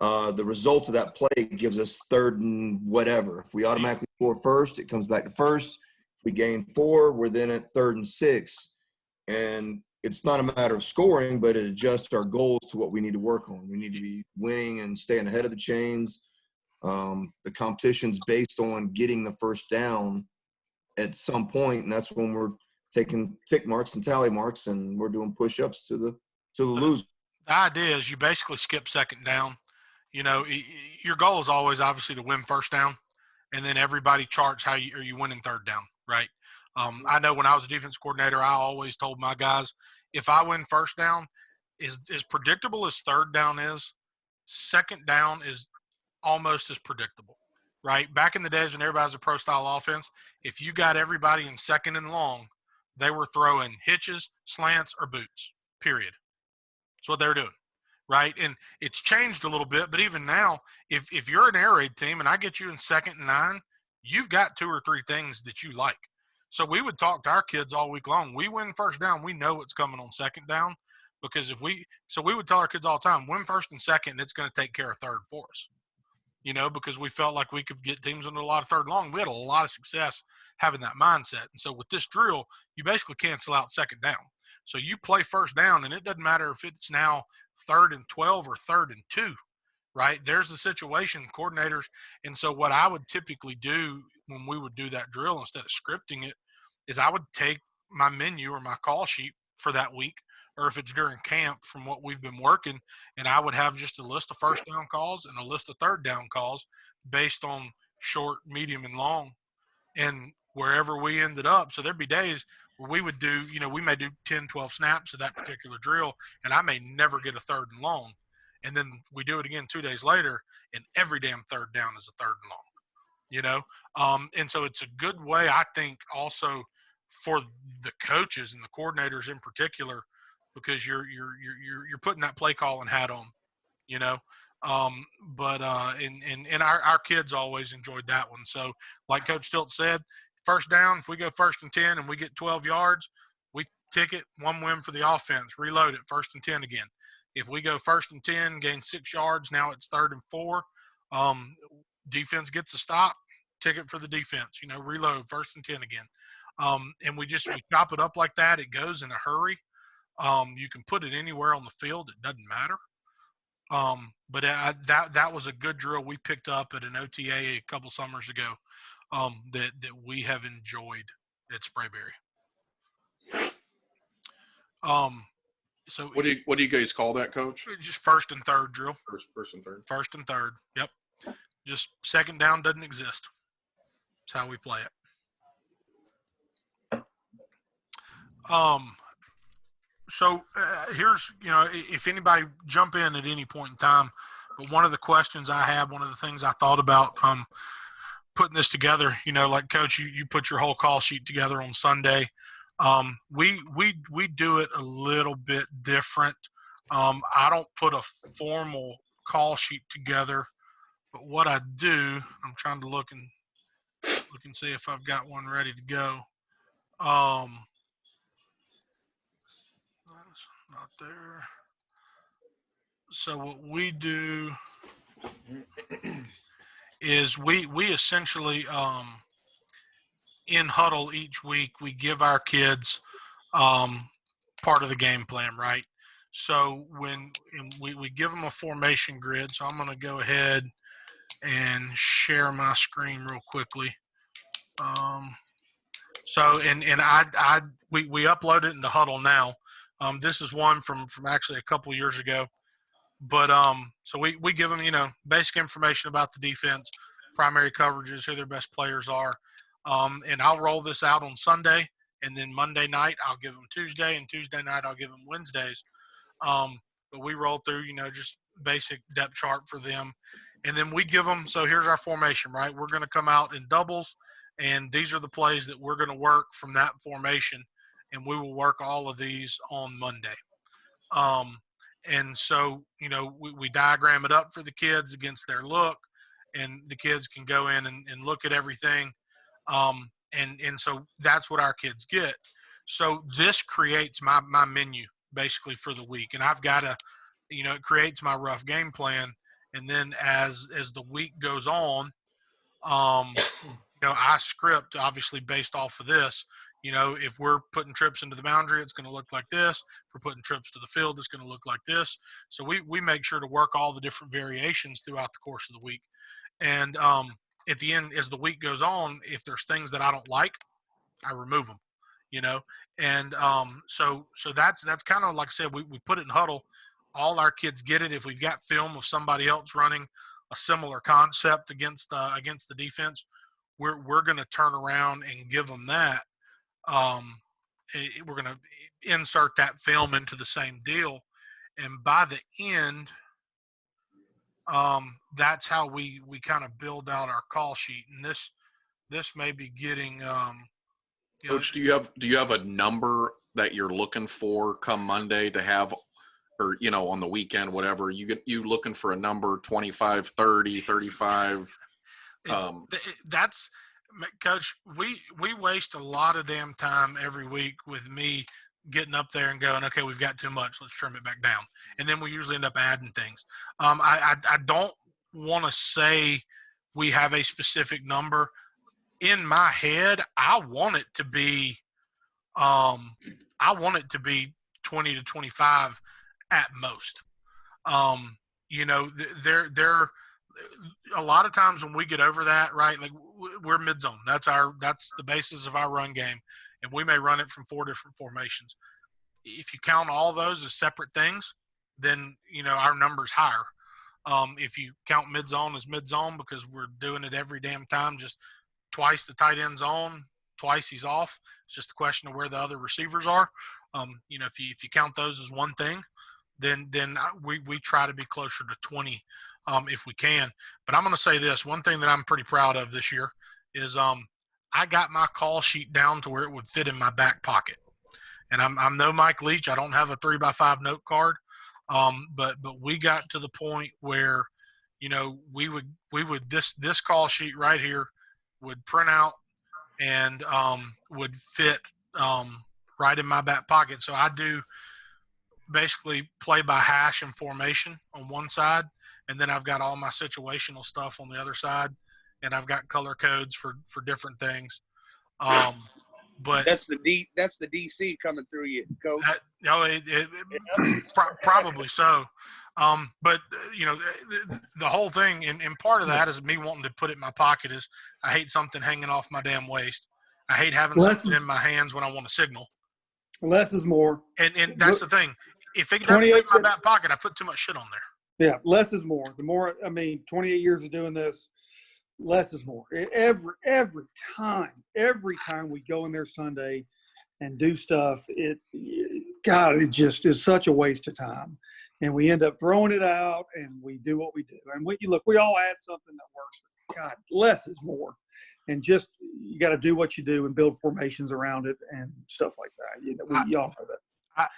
The result of that play gives us 3rd and whatever. If we automatically score first, it comes back to first. If we gain 4, we're then at 3rd and 6. And it's not a matter of scoring, but it adjusts our goals to what we need to work on. We need to be winning and staying ahead of the chains. The competition's based on getting the first down at some point, and that's when we're taking tick marks and tally marks, and we're doing push-ups to the loser. The idea is you basically skip second down. Your goal is always obviously to win first down, and then everybody charts how you winning third down, right? I know when I was a defense coordinator, I always told my guys, if I win first down, as predictable as third down is, second down is almost as predictable, right? Back in the days when everybody was a pro-style offense, if you got everybody in second and long, they were throwing hitches, slants, or boots, period. That's what they were doing, right? And it's changed a little bit, but even now, if you're an air raid team and I get you in 2nd and 9, you've got 2 or 3 things that you like. So we would talk to our kids all week long. We win first down, we know what's coming on 2nd down, because we would tell our kids all the time, win 1st and 2nd, and it's going to take care of 3rd for us. Because we felt like we could get teams under a lot of 3rd and long. We had a lot of success having that mindset. And so with this drill, you basically cancel out 2nd down. So you play first down, and it doesn't matter if it's now 3rd and 12 or 3rd and 2, right? There's the situation, coordinators. And so what I would typically do when we would do that drill, instead of scripting it, is I would take my menu or my call sheet for that week, or if it's during camp from what we've been working, and I would have just a list of first down calls and a list of 3rd down calls based on short, medium, and long, and wherever we ended up. So there'd be days where we would do, we may do 10, 12 snaps of that particular drill, and I may never get a 3rd and long. And then we do it again 2 days later, and every damn 3rd down is a 3rd and long, and so it's a good way, I think, also for the coaches and the coordinators in particular, because you're putting that play calling hat on, but our kids always enjoyed that one. So like Coach Stilt said, first down, if we go 1st and 10 and we get 12 yards, we tick it, 1 win for the offense, reload it, 1st and 10 again. If we go 1st and 10, gain 6 yards, now it's 3rd and 4, defense gets a stop, ticket for the defense, reload, 1st and 10 again. And we chop it up like that. It goes in a hurry. You can put it anywhere on the field. It doesn't matter. But that was a good drill we picked up at an OTA a couple summers ago, that we have enjoyed at Sprayberry. So what do you guys call that, Coach? Just 1st and 3rd drill. First and 3rd. 1st and 3rd. Yep. Just 2nd down doesn't exist. That's how we play it. So here's, if anybody jump in at any point in time, but one of the questions I had, one of the things I thought about putting this together, like Coach, you put your whole call sheet together on Sunday. We do it a little bit different. I don't put a formal call sheet together, but what I do, I'm trying to look and see if I've got one ready to go. That's not there. So what we do is we essentially in huddle each week we give our kids part of the game plan, right? So when we give them a formation grid, so I'm going to go ahead and share my screen real quickly. So we upload it into Huddle now. This is one from actually a couple years ago. But so we give them, basic information about the defense, primary coverages, who their best players are. And I'll roll this out on Sunday, and then Monday night I'll give them Tuesday, and Tuesday night I'll give them Wednesdays. But we roll through, just basic depth chart for them. And then we give them, so here's our formation, right? We're going to come out in doubles, and these are the plays that we're going to work from that formation, and we will work all of these on Monday. And so, we diagram it up for the kids against their look, and the kids can go in and look at everything. And so that's what our kids get. So this creates my menu basically for the week. And I've got to, it creates my rough game plan. And then as the week goes on, I script obviously based off of this. If we're putting trips into the boundary, it's going to look like this. If we're putting trips to the field, it's going to look like this. So we make sure to work all the different variations throughout the course of the week. And at the end, as the week goes on, if there's things that I don't like, I remove them, And so that's kind of like I said, we put it in Huddle. All our kids get it. If we've got film of somebody else running a similar concept against the defense, we're going to turn around and give them that. We're going to insert that film into the same deal, and by the end, that's how we kind of build out our call sheet. And this may be getting Coach, do you have a number that you're looking for come Monday to have, or on the weekend, whatever you looking for a number, 25, 30, 35? That's Coach, we waste a lot of damn time every week with me getting up there and going, okay, we've got too much, let's trim it back down. And then we usually end up adding things. I don't want to say we have a specific number. In my head, I want it to be 20 to 25 at most. They're a lot of times when we get over that, right? Like we're mid zone. That's the basis of our run game, and we may run it from 4 different formations. If you count all those as separate things, then our number's higher. If you count mid zone as mid zone because we're doing it every damn time, just twice the tight end's on, twice he's off. It's just a question of where the other receivers are. If you count those as one thing, then we try to be closer to 20 if we can. But I'm going to say this. One thing that I'm pretty proud of this year is I got my call sheet down to where it would fit in my back pocket. And I'm no Mike Leach. I don't have a 3x5 note card. But we got to the point where, we would this call sheet right here would print out and would fit right in my back pocket. So I do basically play by hash and formation on one side, and then I've got all my situational stuff on the other side, and I've got color codes for different things. But that's the DC coming through you, Coach. Probably so. But the whole thing, and part of that is me wanting to put it in my pocket. Is I hate something hanging off my damn waist. I hate having something in my hands when I want to signal. Less is more. And that's the thing. If it doesn't fit in my back pocket, I put too much shit on there. Yeah, less is more. The more, 28 years of doing this, less is more. Every time we go in there Sunday and do stuff, God, it just is such a waste of time. And we end up throwing it out, and we do what we do. And we all add something that works. God, less is more. And just, you got to do what you do and build formations around it and stuff like that. Y'all know that.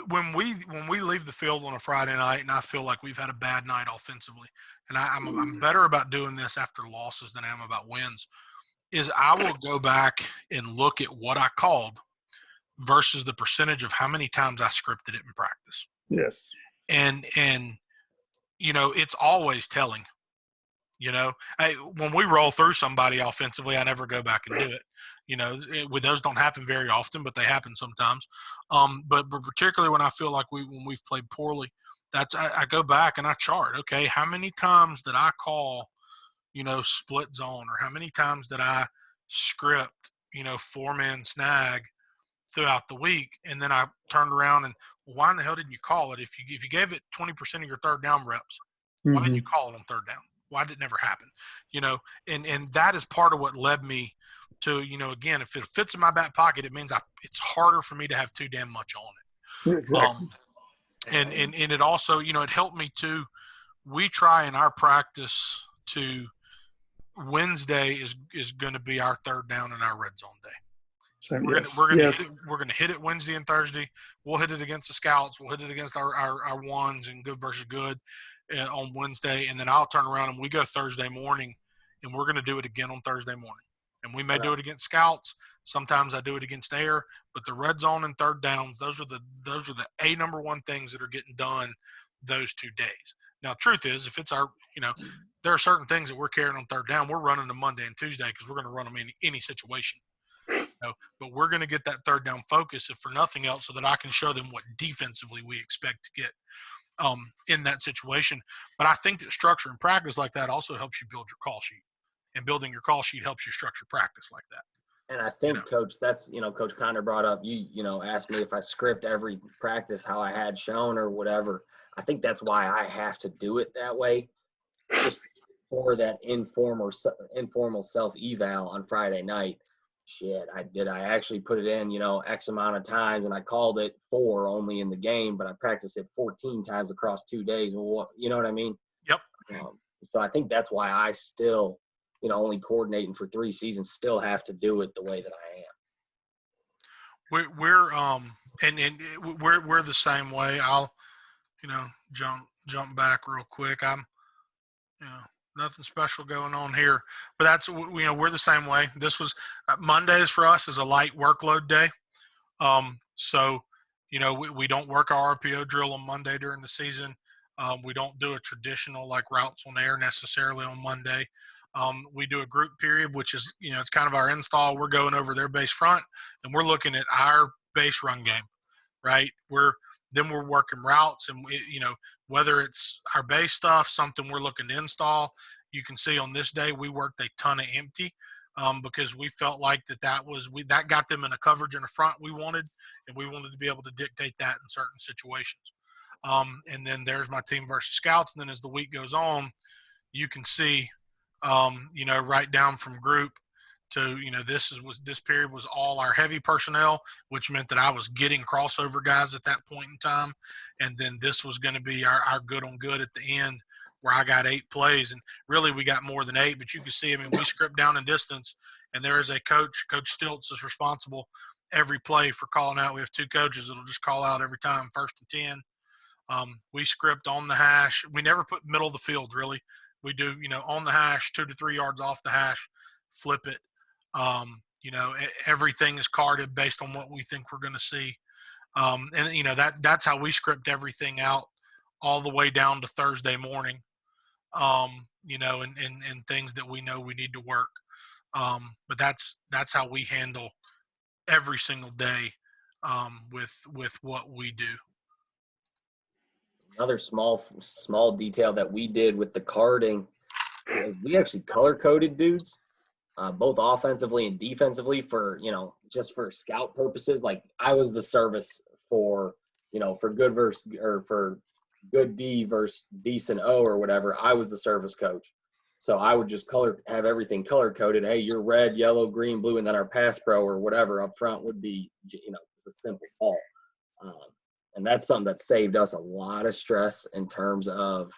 When we leave the field on a Friday night, and I feel like we've had a bad night offensively, and I'm better about doing this after losses than I am about wins, is I will go back and look at what I called versus the percentage of how many times I scripted it in practice. Yes. And it's always telling. When we roll through somebody offensively, I never go back and do it. Those don't happen very often, but they happen sometimes. But particularly when I feel like when we've played poorly, I go back and I chart. Okay, how many times did I call, split zone, or how many times did I script, 4-man snag throughout the week, and then I turned around and, why in the hell didn't you call it? If you gave it 20% of your third down reps, why didn't you call it on third down? Why did it never happen? And that is part of what led me to, again, if it fits in my back pocket, it means it's harder for me to have too damn much on it. Exactly. And it also, it helped me too. We try in our practice to Wednesday is going to be our third down and our red zone day. So, We're gonna hit it Wednesday and Thursday. We'll hit it against the scouts. We'll hit it against our ones and good versus good on Wednesday, and then I'll turn around and we go Thursday morning, and we're gonna do it again on Thursday morning. And we may do it against scouts. Sometimes I do it against air, but the red zone and third downs, those are the number one things that are getting done those 2 days. Now, truth is, if it's our, there are certain things that we're carrying on third down. We're running them Monday and Tuesday because we're going to run them in any situation. But we're going to get that third down focus, if for nothing else, so that I can show them what defensively we expect to get in that situation. But I think that structure and practice like that also helps you build your call sheet, and building your call sheet helps you structure practice like that. And I think, Coach, that's, Coach Connor brought up, asked me if I script every practice how I had shown or whatever. I think that's why I have to do it that way, just for that informal self-eval on Friday night. Shit, I actually put it in, X amount of times, and I called it 4 only in the game, but I practiced it 14 times across 2 days. Well, you know what I mean? Yep. So I think that's why I still, only coordinating for 3 seasons, still have to do it the way that I am. We're the same way. I'll, jump back real quick. I'm, nothing special going on here, but that's, we're the same way. This was Mondays for us is a light workload day. So, we don't work our RPO drill on Monday during the season. We don't do a traditional like routes on air necessarily on Monday. We do a group period, which is, it's kind of our install. We're going over their base front, and we're looking at our base run game, right? We're working routes, and whether it's our base stuff, something we're looking to install. You can see on this day we worked a ton of empty because we felt like that got them in a coverage in the front we wanted, and we wanted to be able to dictate that in certain situations. And then there's my team versus scouts, and then as the week goes on, you can see, right down from group to, this period was all our heavy personnel, which meant that I was getting crossover guys at that point in time. And then this was going to be our good on good at the end, where I got 8 plays, and really we got more than 8, but you can see, we script down in distance, and there is a coach, Coach Stiltz is responsible every play for calling out. We have 2 coaches that'll just call out every time, 1st and 10. We script on the hash. We never put middle of the field, really. We do, on the hash, 2 to 3 yards off the hash, flip it. Everything is carded based on what we think we're going to see. And that's how we script everything out all the way down to Thursday morning, and things that we know we need to work. But that's how we handle every single day with what we do. Another small detail that we did with the carding is we actually color-coded dudes, both offensively and defensively for, just for scout purposes. Like I was the service for, for good for good D versus decent O or whatever. I was the service coach. So I would just have everything color-coded. Hey, you're red, yellow, green, blue, and then our pass pro or whatever up front would be, it's a simple call. Um, and that's something that saved us a lot of stress in terms of,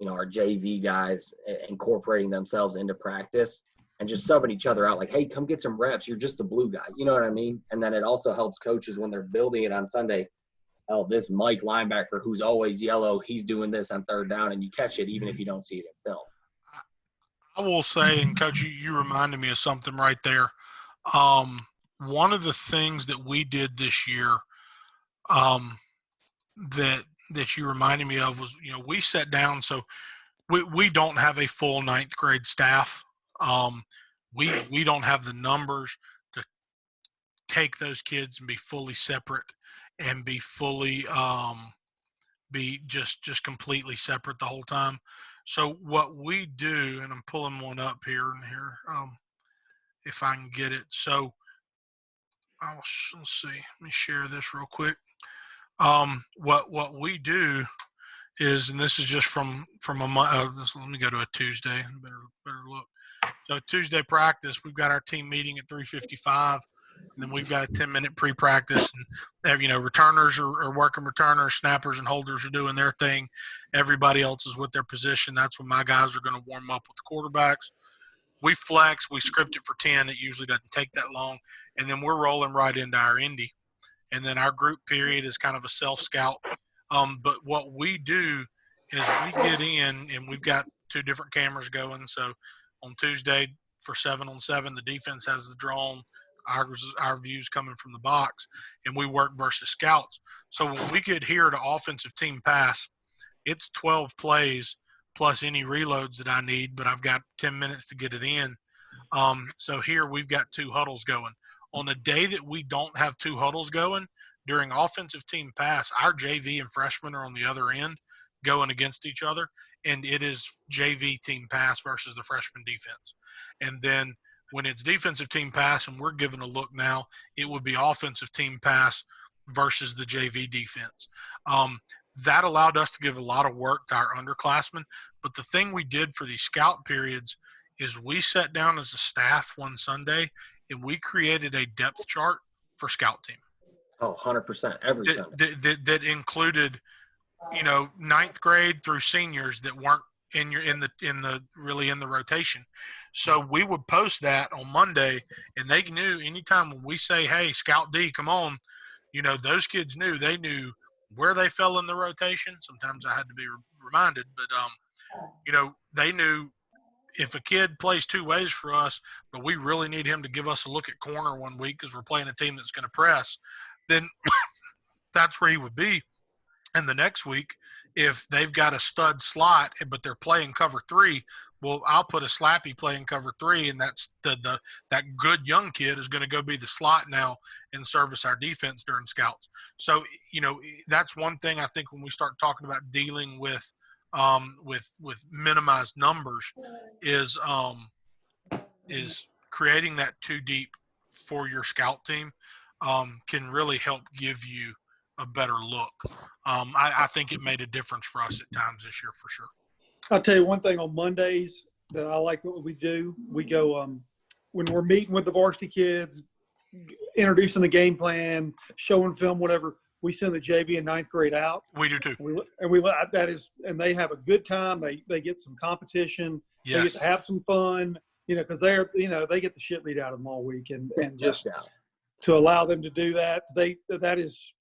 our JV guys incorporating themselves into practice and just subbing each other out like, hey, come get some reps. You're just the blue guy. You know what I mean? And then it also helps coaches when they're building it on Sunday. Oh, this Mike linebacker who's always yellow, he's doing this on third down, and you catch it even if you don't see it in film. I will say, and Coach, you reminded me of something right there. One of the things that we did this year that you reminded me of was, we sat down. So we don't have a full ninth grade staff. We don't have the numbers to take those kids and be fully separate and be fully be just completely separate the whole time. So what we do, and I'm pulling one up here if I can get it. So let's see. Let me share this real quick. What we do is, and this is just from a month. Let me go to a Tuesday. Better look. So Tuesday practice, we've got our team meeting at 3:55, and then we've got a 10-minute pre-practice, and returners are working returners, snappers and holders are doing their thing. Everybody else is with their position. That's when my guys are going to warm up with the quarterbacks. We flex, we script it for 10. It usually doesn't take that long, and then we're rolling right into our Indy. And then our group period is kind of a self-scout. But what we do is we get in, and we've got 2 different cameras going. So on Tuesday for 7-on-7, the defense has the drone, our views coming from the box, and we work versus scouts. So when we get here to offensive team pass, it's 12 plays plus any reloads that I need, but I've got 10 minutes to get it in. So here we've got 2 huddles going. On a day that we don't have 2 huddles going, during offensive team pass, our JV and freshmen are on the other end going against each other, and it is JV team pass versus the freshman defense. And then when it's defensive team pass and we're given a look now, it would be offensive team pass versus the JV defense. That allowed us to give a lot of work to our underclassmen. But the thing we did for these scout periods is we sat down as a staff one Sunday and we created a depth chart for scout team. Oh, 100%. Every Sunday. That included, ninth grade through seniors that weren't in the rotation. So we would post that on Monday, and they knew anytime when we say, hey, Scout D, come on, those kids knew where they fell in the rotation. Sometimes I had to be reminded, but they knew if a kid plays 2 ways for us, but we really need him to give us a look at corner one week because we're playing a team that's going to press, then that's where he would be. And the next week, if they've got a stud slot, but they're playing cover 3, well, I'll put a slappy playing cover 3, and that's that good young kid is going to go be the slot now and service our defense during scouts. So, that's one thing I think when we start talking about dealing with minimized numbers is creating that 2 deep for your scout team can really help give you a better look. I think it made a difference for us at times this year for sure. I'll tell you one thing on Mondays that I like what we do. We go when we're meeting with the varsity kids, introducing the game plan, showing film, whatever. We send the JV and ninth grade out. We do too. And they have a good time. They get some competition. Yes. They get to have some fun. Because they get the shit beat out of them all week, and just to allow them to do that, that is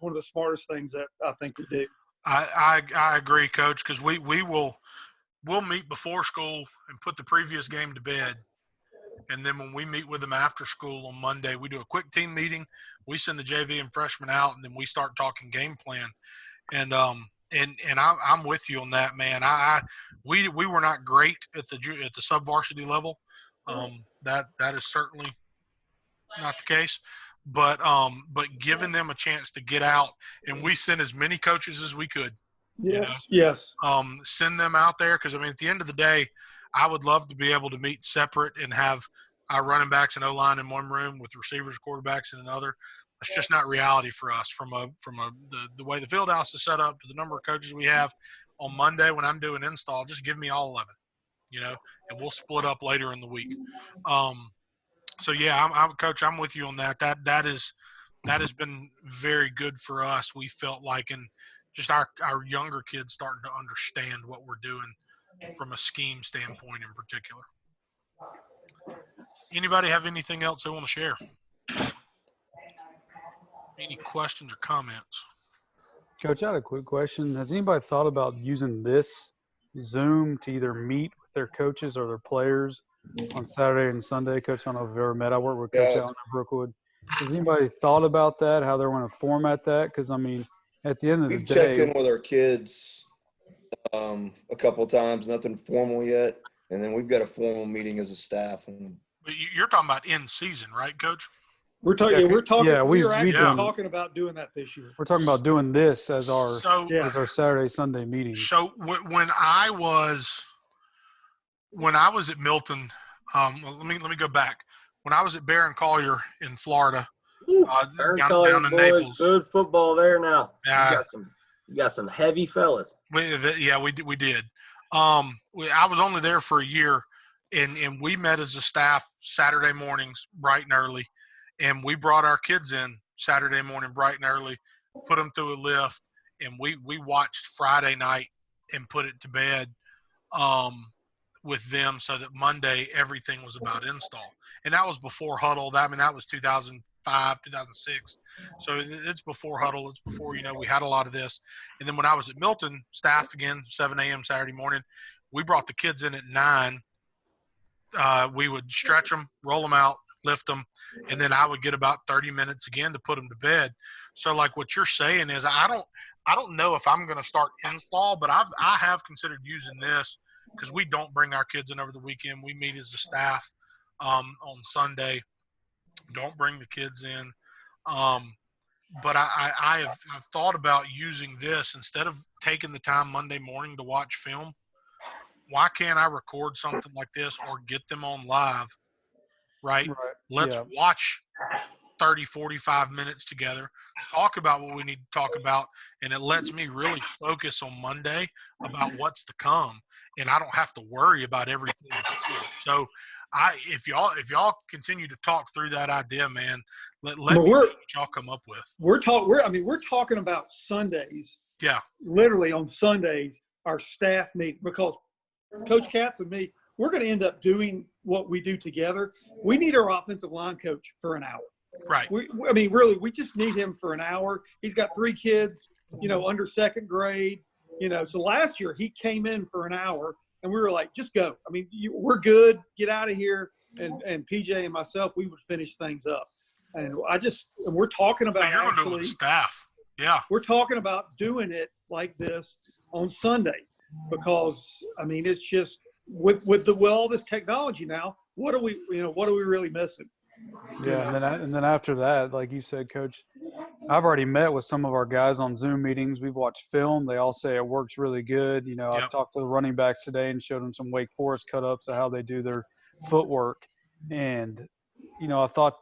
one of the smartest things that I think we do. I agree, Coach, because we'll meet before school and put the previous game to bed. And then when we meet with them after school on Monday, we do a quick team meeting. We send the JV and freshmen out, and then we start talking game plan. And I'm with you on that, man. We were not great at the sub-varsity level. That is certainly not the case. But giving them a chance to get out, and we sent as many coaches as we could. Yes. Send them out there because, at the end of the day, I would love to be able to meet separate and have our running backs and O-line in one room with receivers, quarterbacks in another. That's just not reality for us from the way the field house is set up to the number of coaches we have. On Monday when I'm doing install, just give me all 11, and we'll split up later in the week. So yeah, I'm Coach. I'm with you on that. That is that has been very good for us. We felt like, and just our younger kids starting to understand what we're doing from a scheme standpoint in particular. Anybody have anything else they want to share? Any questions or comments? Coach, I had a quick question. Has anybody thought about using this Zoom to either meet with their coaches or their players on Saturday and Sunday? Coach, I don't know if you've ever met. I work with Coach Yeah. Allen at Brookwood. Has anybody thought about that, how they're going to format that? Because, I mean, at the end of the We've checked day, in with our kids a couple of times, nothing formal yet. And then we've got a formal meeting as a staff. And But you're talking about in season, right, Coach? We're talking. Yeah, We're talking. yeah, we're we actually done- talking about doing that this year. we're talking about doing this as our Yeah. Saturday, Sunday meetings. So when I was at Milton, well, let me go back. When I was at Barron Collier in Florida, Barron down Collier in boys, Naples. good football there now. Yeah. You got some heavy fellas. We did. I was only there for a year, and we met as a staff Saturday mornings bright and early, and we brought our kids in Saturday morning bright and early, put them through a lift, and we watched Friday night and put it to bed with them, so that Monday everything was about install, and that was before Huddle. That was 2005, 2006. So it's before Huddle. It's before, we had a lot of this. And then when I was at Milton, staff again, 7 a.m. Saturday morning, we brought the kids in at 9. We would stretch them, roll them out, lift them, and then I would get about 30 minutes again to put them to bed. So like what you're saying is, I don't know if I'm going to start install, but I have considered using this, because we don't bring our kids in over the weekend. We meet as a staff on Sunday. Don't bring the kids in. But I've thought about using this instead of taking the time Monday morning to watch film. Why can't I record something like this or get them on live, right? Let's watch 30, 45 minutes together, talk about what we need to talk about, and it lets me really focus on Monday about what's to come, and I don't have to worry about everything. So if y'all continue to talk through that idea, man, let me know what y'all come up with. We're talking about Sundays. Yeah. Literally on Sundays, our staff meet, because Coach Katz and me, we're going to end up doing what we do together. We need our offensive line coach for an hour. Right. Really, we just need him for an hour. He's got 3 kids, under second grade, so last year he came in for an hour and we were like, just go. I mean, we're good. Get out of here. And PJ and myself, we would finish things up. And we're talking about you're going to do it with staff. Yeah. We're talking about doing it like this on Sunday, because it's just with all this technology now, what are we really missing? Yeah, and then after that, like you said, Coach, I've already met with some of our guys on Zoom meetings. We've watched film. They all say it works really good. I've talked to the running backs today and showed them some Wake Forest cut-ups of how they do their footwork. And, I thought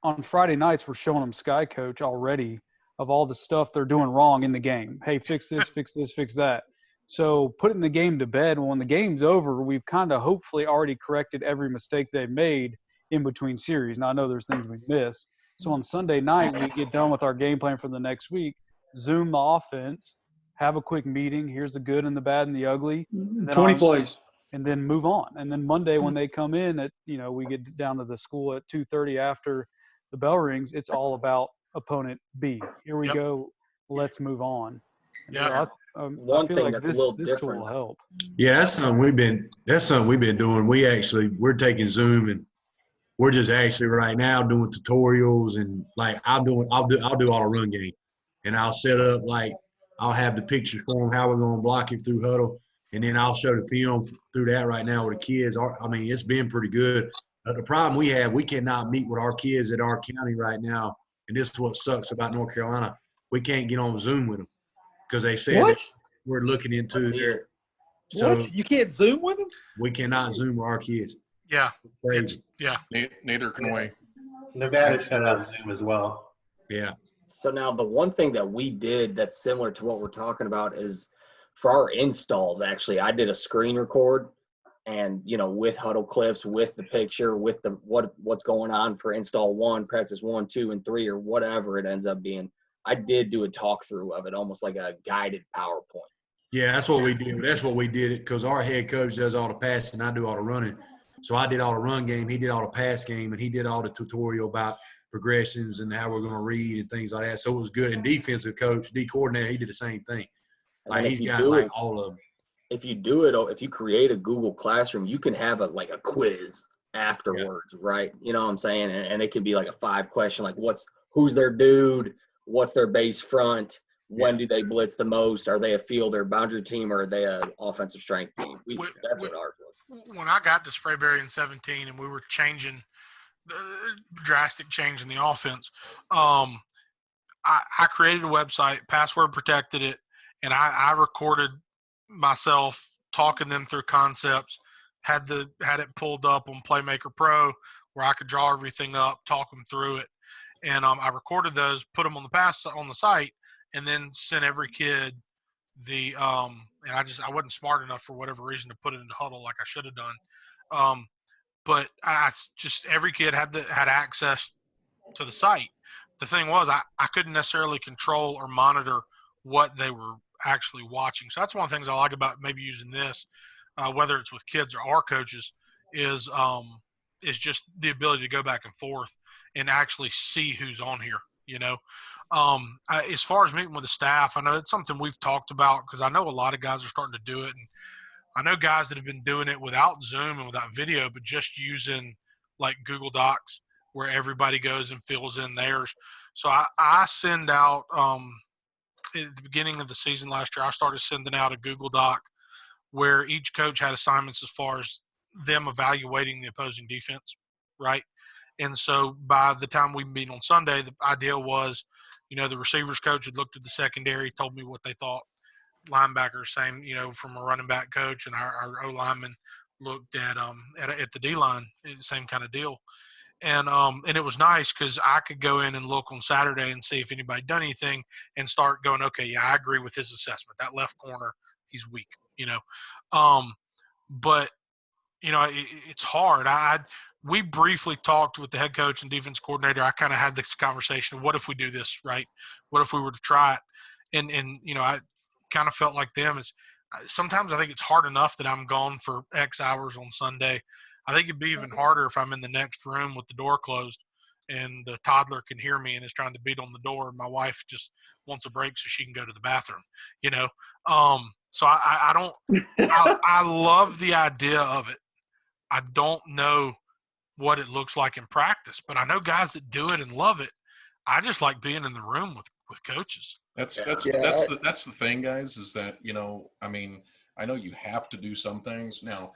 on Friday nights we're showing them Sky Coach already of all the stuff they're doing wrong in the game. Hey, fix this, fix this, fix that. So putting the game to bed, when the game's over, we've kind of hopefully already corrected every mistake they've made in between series. Now, I know there's things we miss. So on Sunday night, we get done with our game plan for the next week, Zoom the offense, have a quick meeting. Here's the good and the bad and the ugly. And 20 plays. And then move on. And then Monday when they come in we get down to the school at 2:30 after the bell rings, it's all about opponent B. Here we go. Let's move on. And yeah. So One thing like that's a little this different. tool will help. Yeah, that's something we've been doing. We're taking Zoom and we're just actually right now doing tutorials, and like I'll do all the run game, and I'll set up, like I'll have the pictures for them how we're going to block it through Huddle, and then I'll show the film through that right now with the kids. It's been pretty good. The problem we have, we cannot meet with our kids at our county right now, and this is what sucks about North Carolina. We can't get on Zoom with them because they said that we're looking into their. So what? You can't Zoom with them? we cannot Zoom with our kids. Yeah. Crazy. Neither can we. Nevada shut out Zoom as well. Yeah. So now the one thing that we did that's similar to what we're talking about is for our installs, actually, I did a screen record and with huddle clips, with the picture, with the what's going on for install 1, practice 1, 2, and 3, or whatever it ends up being. I did do a talk through of it, almost like a guided PowerPoint. Yeah, that's what we did. That's what we did it because our head coach does all the passing, I do all the running. So I did all the run game, he did all the pass game, and he did all the tutorial about progressions and how we're going to read and things like that. So it was good. And defensive coach, D coordinator, he did the same thing. Like he's got like all of them. If you do it, if you create a Google Classroom, you can have a quiz afterwards, right? You know what I'm saying? And it can be like a 5-question, like who's their dude? What's their base front? When do they blitz the most? Are they a field or boundary team, or are they an offensive strength team? That's what ours was. When I got to Sprayberry in 17 and we were changing, drastic change in the offense, I created a website, password protected it, and I recorded myself talking them through concepts, had it pulled up on Playmaker Pro where I could draw everything up, talk them through it. And I recorded those, put them on the site, and then sent every kid and I wasn't smart enough for whatever reason to put it into Huddle like I should have done. But every kid had access to the site. The thing was, I couldn't necessarily control or monitor what they were actually watching. So that's one of the things I like about maybe using this, whether it's with kids or our coaches, is just the ability to go back and forth and actually see who's on here. As far as meeting with the staff, I know it's something we've talked about because I know a lot of guys are starting to do it, and I know guys that have been doing it without Zoom and without video, but just using like Google Docs where everybody goes and fills in theirs. So I send out at the beginning of the season last year, I started sending out a Google Doc where each coach had assignments as far as them evaluating the opposing defense, right? And so by the time we meet on Sunday, the idea was, the receivers coach had looked at the secondary, told me what they thought. Linebackers, same, from a running back coach, and our O lineman looked at the D line, same kind of deal. And it was nice because I could go in and look on Saturday and see if anybody done anything and start going, okay, yeah, I agree with his assessment. That left corner, he's weak, But it's hard. We briefly talked with the head coach and defense coordinator. I kind of had this conversation. What if we do this, right? What if we were to try it? And I kind of felt like them is sometimes I think it's hard enough that I'm gone for X hours on Sunday. I think it'd be even harder if I'm in the next room with the door closed and the toddler can hear me and is trying to beat on the door. And my wife just wants a break so she can go to the bathroom, So I don't – I love the idea of it. I don't know what it looks like in practice, but I know guys that do it and love it. I just like being in the room with coaches. That's the thing, guys, is that, I know you have to do some things. Now,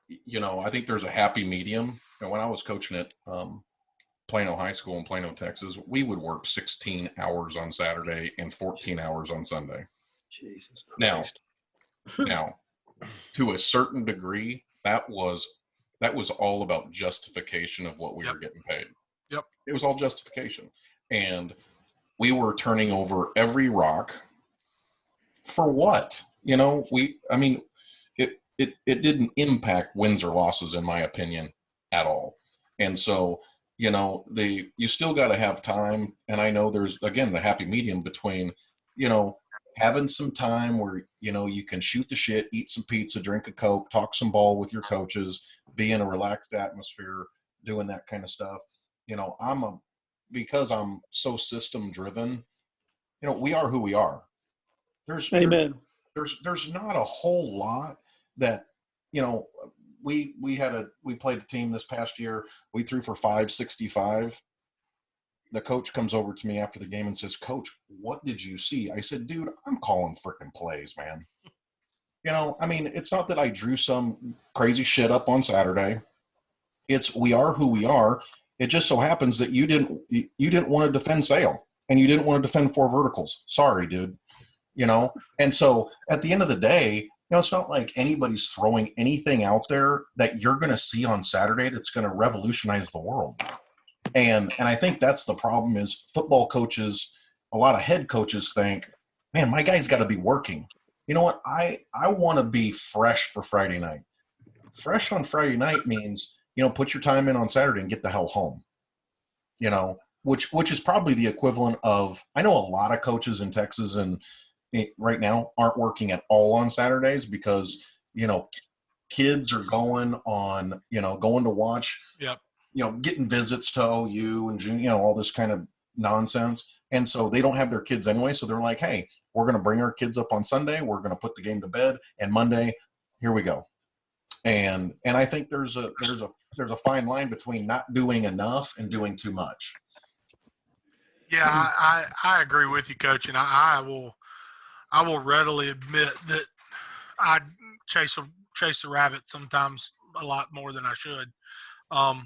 I think there's a happy medium. And when I was coaching at Plano High School in Plano, Texas, we would work 16 hours on Saturday and 14 hours on Sunday. Jesus Christ. Now, to a certain degree, that was all about justification of what we were getting paid. Yep. It was all justification. And we were turning over every rock for what? It didn't impact wins or losses, in my opinion, at all. And so, you still got to have time. And I know there's, again, the happy medium between, having some time where, you can shoot the shit, eat some pizza, drink a Coke, talk some ball with your coaches, be in a relaxed atmosphere, doing that kind of stuff. Because I'm so system driven, we are who we are. Amen. There's not a whole lot that, we played a team this past year. We threw for 565. The coach comes over to me after the game and says, "Coach, what did you see?" I said, "Dude, I'm calling freaking plays, man." It's not that I drew some crazy shit up on Saturday. We are who we are. It just so happens that you didn't want to defend Sale and you didn't want to defend 4 verticals. Sorry, dude. And so at the end of the day, it's not like anybody's throwing anything out there that you're going to see on Saturday that's going to revolutionize the world. And I think that's the problem is football coaches, a lot of head coaches think, man, my guy's got to be working. You know what? I want to be fresh for Friday night. fresh on Friday night means, put your time in on Saturday and get the hell home. Which is probably the equivalent of, I know a lot of coaches in Texas and right now aren't working at all on Saturdays because, kids are going to watch, Yep. Getting visits to OU and, all this kind of nonsense. And so they don't have their kids anyway. So they're like, hey, we're going to bring our kids up on Sunday. We're going to put the game to bed, and Monday, here we go. And I think there's a fine line between not doing enough and doing too much. Yeah, I agree with you, Coach, and I will readily admit that I chase the rabbit sometimes a lot more than I should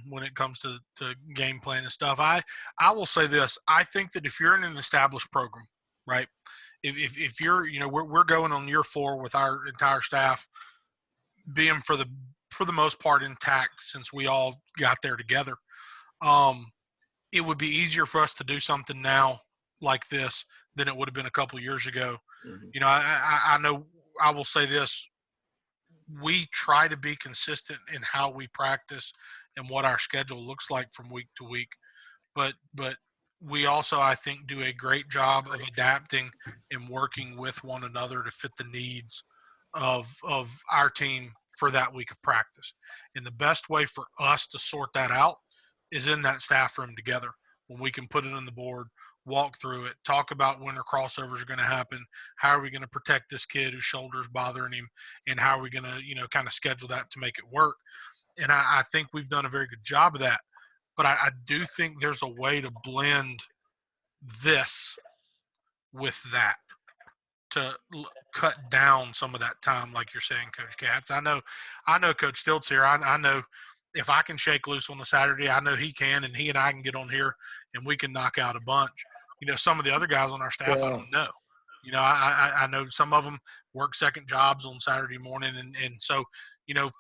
when it comes to game plan and stuff. I will say this: I think that if you're in an established program, right? If you're, we're going on year 4 with our entire staff being for the most part intact since we all got there together. It would be easier for us to do something now like this than it would have been a couple of years ago. Mm-hmm. I know I will say this. We try to be consistent in how we practice and what our schedule looks like from week to week. But we also, I think, do a great job of adapting and working with one another to fit the needs of our team for that week of practice. And the best way for us to sort that out is in that staff room together when we can put it on the board, walk through it, talk about when our crossovers are going to happen, how are we going to protect this kid whose shoulder's bothering him, and how are we going to, kind of schedule that to make it work. And I think we've done a very good job of that. But I do think there's a way to blend this with that to cut down some of that time, like you're saying, Coach Katz. I know Coach Stilt's here. I know if I can shake loose on the Saturday, I know he can, and he and I can get on here and we can knock out a bunch. Some of the other guys on our staff, I don't know. I know some of them work second jobs on Saturday morning, and so,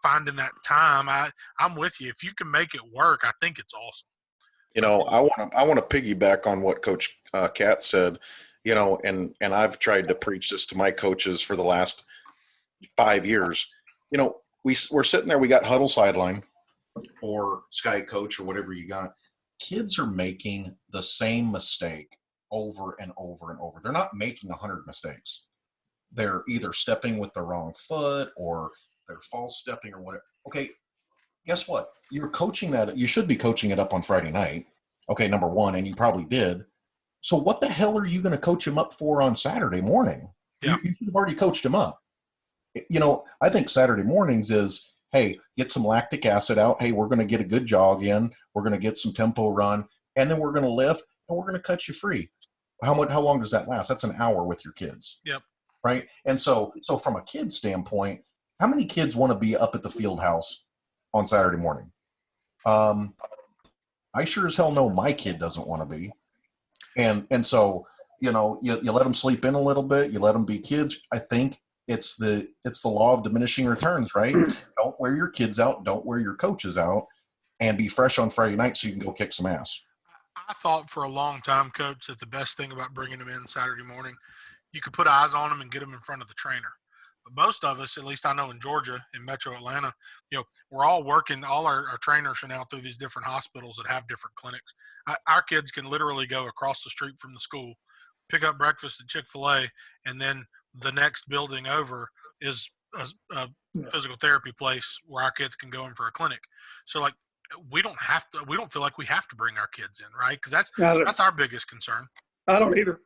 finding that time, I'm with you. If you can make it work, I think it's awesome. I want to piggyback on what Coach Katz said. And I've tried to preach this to my coaches for the last 5 years. We're sitting there, we got huddle sideline or Sky Coach or whatever you got. Kids are making the same mistake over and over and over. They're not making 100 mistakes. They're either stepping with the wrong foot or they're false stepping or whatever. Okay, guess what? You're coaching that. You should be coaching it up on Friday night. Okay, number one, and you probably did. So what the hell are you going to coach him up for on Saturday morning? Yeah. You've already coached him up. I think Saturday mornings is, hey, get some lactic acid out. Hey, we're going to get a good jog in. We're going to get some tempo run, and then we're going to lift, and we're going to cut you free. How long does that last? That's an hour with your kids. Yep. Right? And so from a kid standpoint, how many kids want to be up at the field house on Saturday morning? I sure as hell know my kid doesn't want to be. And so, you let them sleep in a little bit. You let them be kids. I think it's the law of diminishing returns, right? Don't wear your kids out. Don't wear your coaches out, and be fresh on Friday night so you can go kick some ass. I thought for a long time, Coach, that the best thing about bringing them in Saturday morning, you could put eyes on them and get them in front of the trainer. But most of us, at least I know in Georgia, in Metro Atlanta, we're all working. All our trainers are now through these different hospitals that have different clinics. Our kids can literally go across the street from the school, pick up breakfast at Chick-fil-A, and then the next building over is a physical therapy place where our kids can go in for a clinic. So, we don't feel like we have to bring our kids in, right? Because that's our biggest concern. I don't either.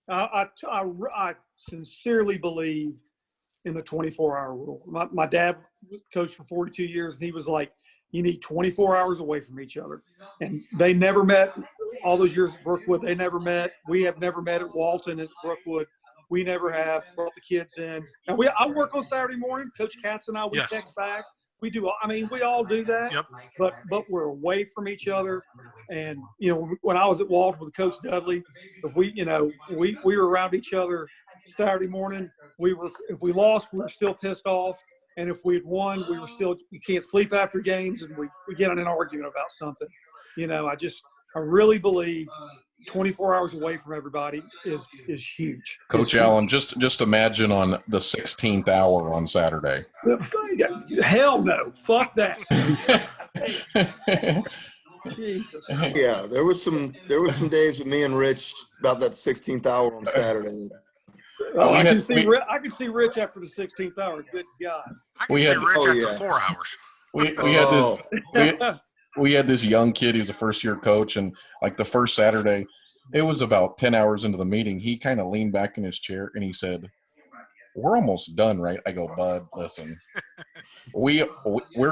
I sincerely believe in the 24-hour rule. My dad was coached for 42 years, and he was like, you need 24 hours away from each other. And they never met all those years at Brookwood. They never met. We have never met at Walton at Brookwood. We never have brought the kids in. And I work on Saturday morning. Coach Katz and I, we text back. We do. We all do that. Yep. But we're away from each other. And when I was at Walton with Coach Dudley, if we were around each other Saturday morning. If we lost, we were still pissed off. And if we had won, you can't sleep after games, and we get in an argument about something. I really believe 24 hours away from everybody is huge. Coach Allen, just imagine on the 16th hour on Saturday. Hell no. Fuck that. Jesus. Yeah, there was some days with me and Rich about that 16th hour on Saturday. Oh, I can see Rich after the 16th hour. Good God. I can see Rich after 4 hours. We had this young kid. He was a first-year coach, and like the first Saturday, it was about 10 hours into the meeting. He kind of leaned back in his chair and he said, "We're almost done, right?" I go, "Bud, listen, we're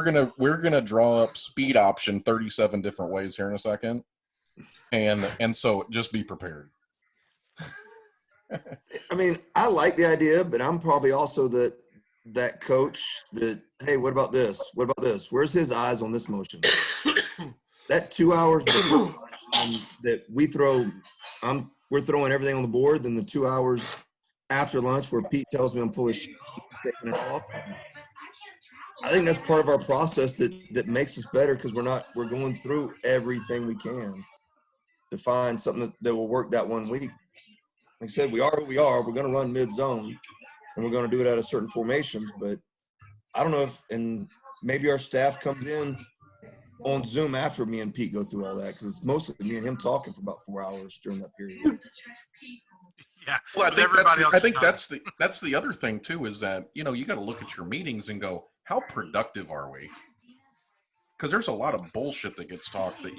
gonna draw up speed option 37 different ways here in a second, and so just be prepared." I mean, I like the idea, but I'm probably also that coach that, hey, what about this? What about this? Where's his eyes on this motion? That 2 hours before that we're throwing everything on the board, then the 2 hours after lunch where Pete tells me I'm full of shit, taking it off. I think that's part of our process that makes us better, because we're going through everything we can to find something that will work that 1 week. Like I said, we are who we are. We're going to run mid-zone, and we're going to do it out of certain formations. But I don't know and maybe our staff comes in on Zoom after me and Pete go through all that, because it's mostly me and him talking for about 4 hours during that period. Yeah. Well, I think that's the other thing too, is that, you got to look at your meetings and go, how productive are we? Because there's a lot of bullshit that gets talked that,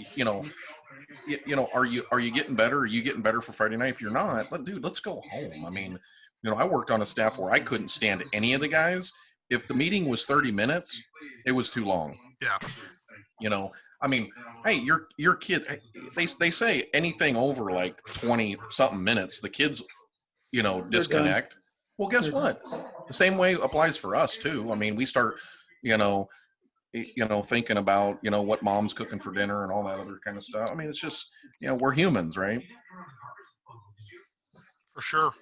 are you getting better? Are you getting better for Friday night? If you're not, dude, let's go home. I mean, I worked on a staff where I couldn't stand any of the guys. If the meeting was 30 minutes, it was too long. Yeah. I mean, hey, your kids, they say anything over like 20 something minutes, the kids, disconnect. Well, guess what? The same way applies for us too. I mean, we start, thinking about, what mom's cooking for dinner and all that other kind of stuff. I mean, it's just, we're humans, right? For sure.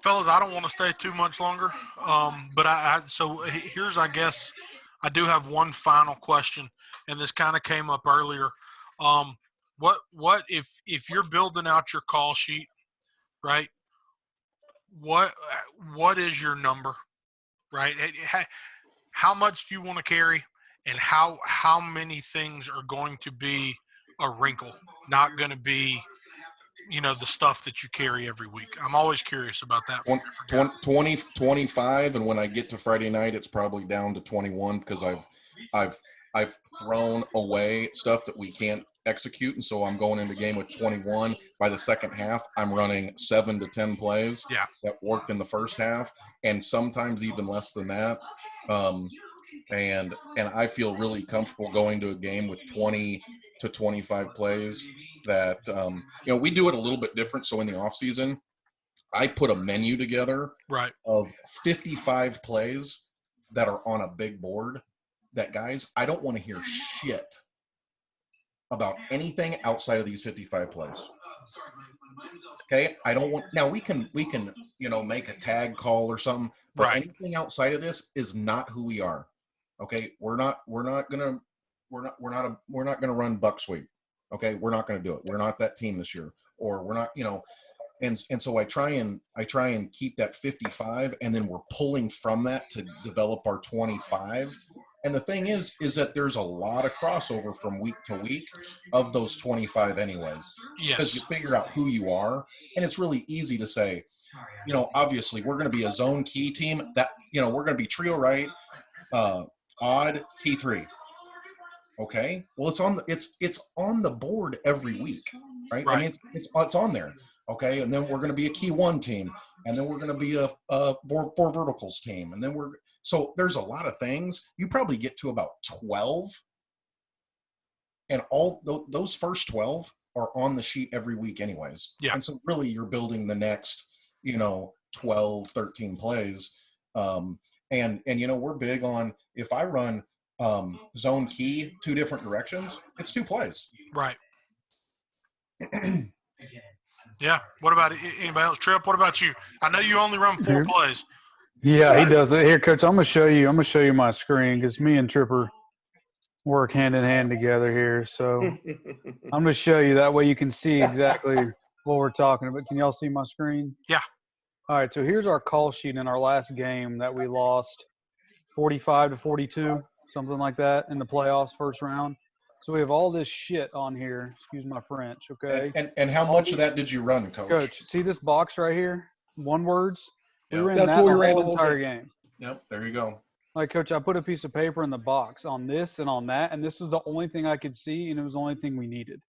Fellas, I don't want to stay too much longer. But so here's, I guess, I do have one final question, and this kind of came up earlier. What if you're building out your call sheet, right? What is your number, right? How much do you want to carry, and how many things are going to be a wrinkle, not going to be, the stuff that you carry every week? I'm always curious about that. 20, 25, and when I get to Friday night, it's probably down to 21, because I've thrown away stuff that we can't execute, and so I'm going into game with 21. By the second half, I'm running 7 to 10 plays that worked in the first half, and sometimes even less than that. And I feel really comfortable going to a game with 20 to 25 plays that, we do it a little bit different. So in the off season, I put a menu together of 55 plays that are on a big board that, guys, I don't want to hear shit about anything outside of these 55 plays. Okay. I don't want, now we can, make a tag call or something, but anything outside of this is not who we are. Okay. We're not gonna run buck sweep. Okay. We're not going to do it. We're not that team this year, or we're not, and so I try and keep that 55, and then we're pulling from that to develop our 25. And the thing is that there's a lot of crossover from week to week of those 25 anyways. Yes. Because you figure out who you are, and it's really easy to say, obviously we're going to be a zone key team that, we're going to be trio right, odd, key 3. Okay. Well, it's on the board every week, right? I mean, it's on there. Okay. And then we're going to be a key 1 team, and then we're going to be a four verticals team. And then so there's a lot of things. You probably get to about 12, and all those first 12 are on the sheet every week anyways. Yeah. And so really you're building the next, 12, 13 plays. And we're big on, if I run zone key 2 different directions, it's 2 plays. Right. Yeah. What about anybody else? Tripp, what about you? I know you only run 4 plays. Yeah, he does it. Here, Coach, I'm gonna show you my screen, because me and Tripper work hand in hand together here. So I'm going to show you. That way you can see exactly what we're talking about. Can y'all see my screen? Yeah. All right, so here's our call sheet in our last game that we lost 45-42, something like that, in the playoffs first round. So we have all this shit on here. Excuse my French, okay? And how much of that did you run, Coach, see this box right here? One words? We ran That's that what we the ran whole the whole entire game. Yep, there you go. Like, Coach, I put a piece of paper in the box on this and on that, and this was the only thing I could see, and it was the only thing we needed.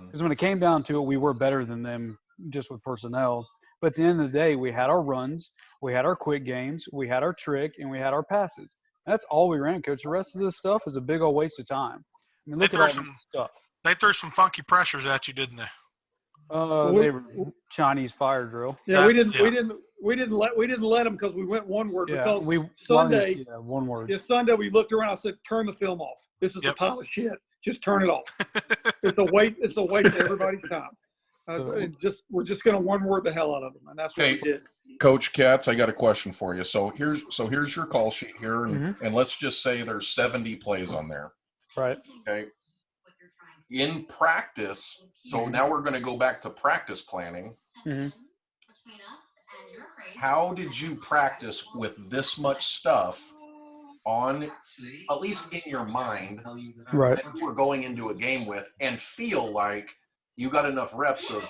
Because when it came down to it, we were better than them just with personnel. But at the end of the day, we had our runs, we had our quick games, we had our trick, and we had our passes. And that's all we ran, Coach. The rest of this stuff is a big old waste of time. I mean, look at all this stuff. They threw some funky pressures at you, didn't they? They were Chinese fire drill. Yeah, we didn't let them because we went one word because Sunday. Yeah, one word. Yeah, Sunday we looked around. I said, "Turn the film off. This is a pile of shit. Just turn it off. It's a waste. It's a waste of everybody's time. We're just going to one word the hell out of them, and that's what we did." Coach Katz, I got a question for you. So here's your call sheet here, and let's just say there's 70 plays on there. Right. Okay. In practice, so now we're going to go back to practice planning. How did you practice with this much stuff on, at least in your mind, that you were going into a game with, and feel like you got enough reps of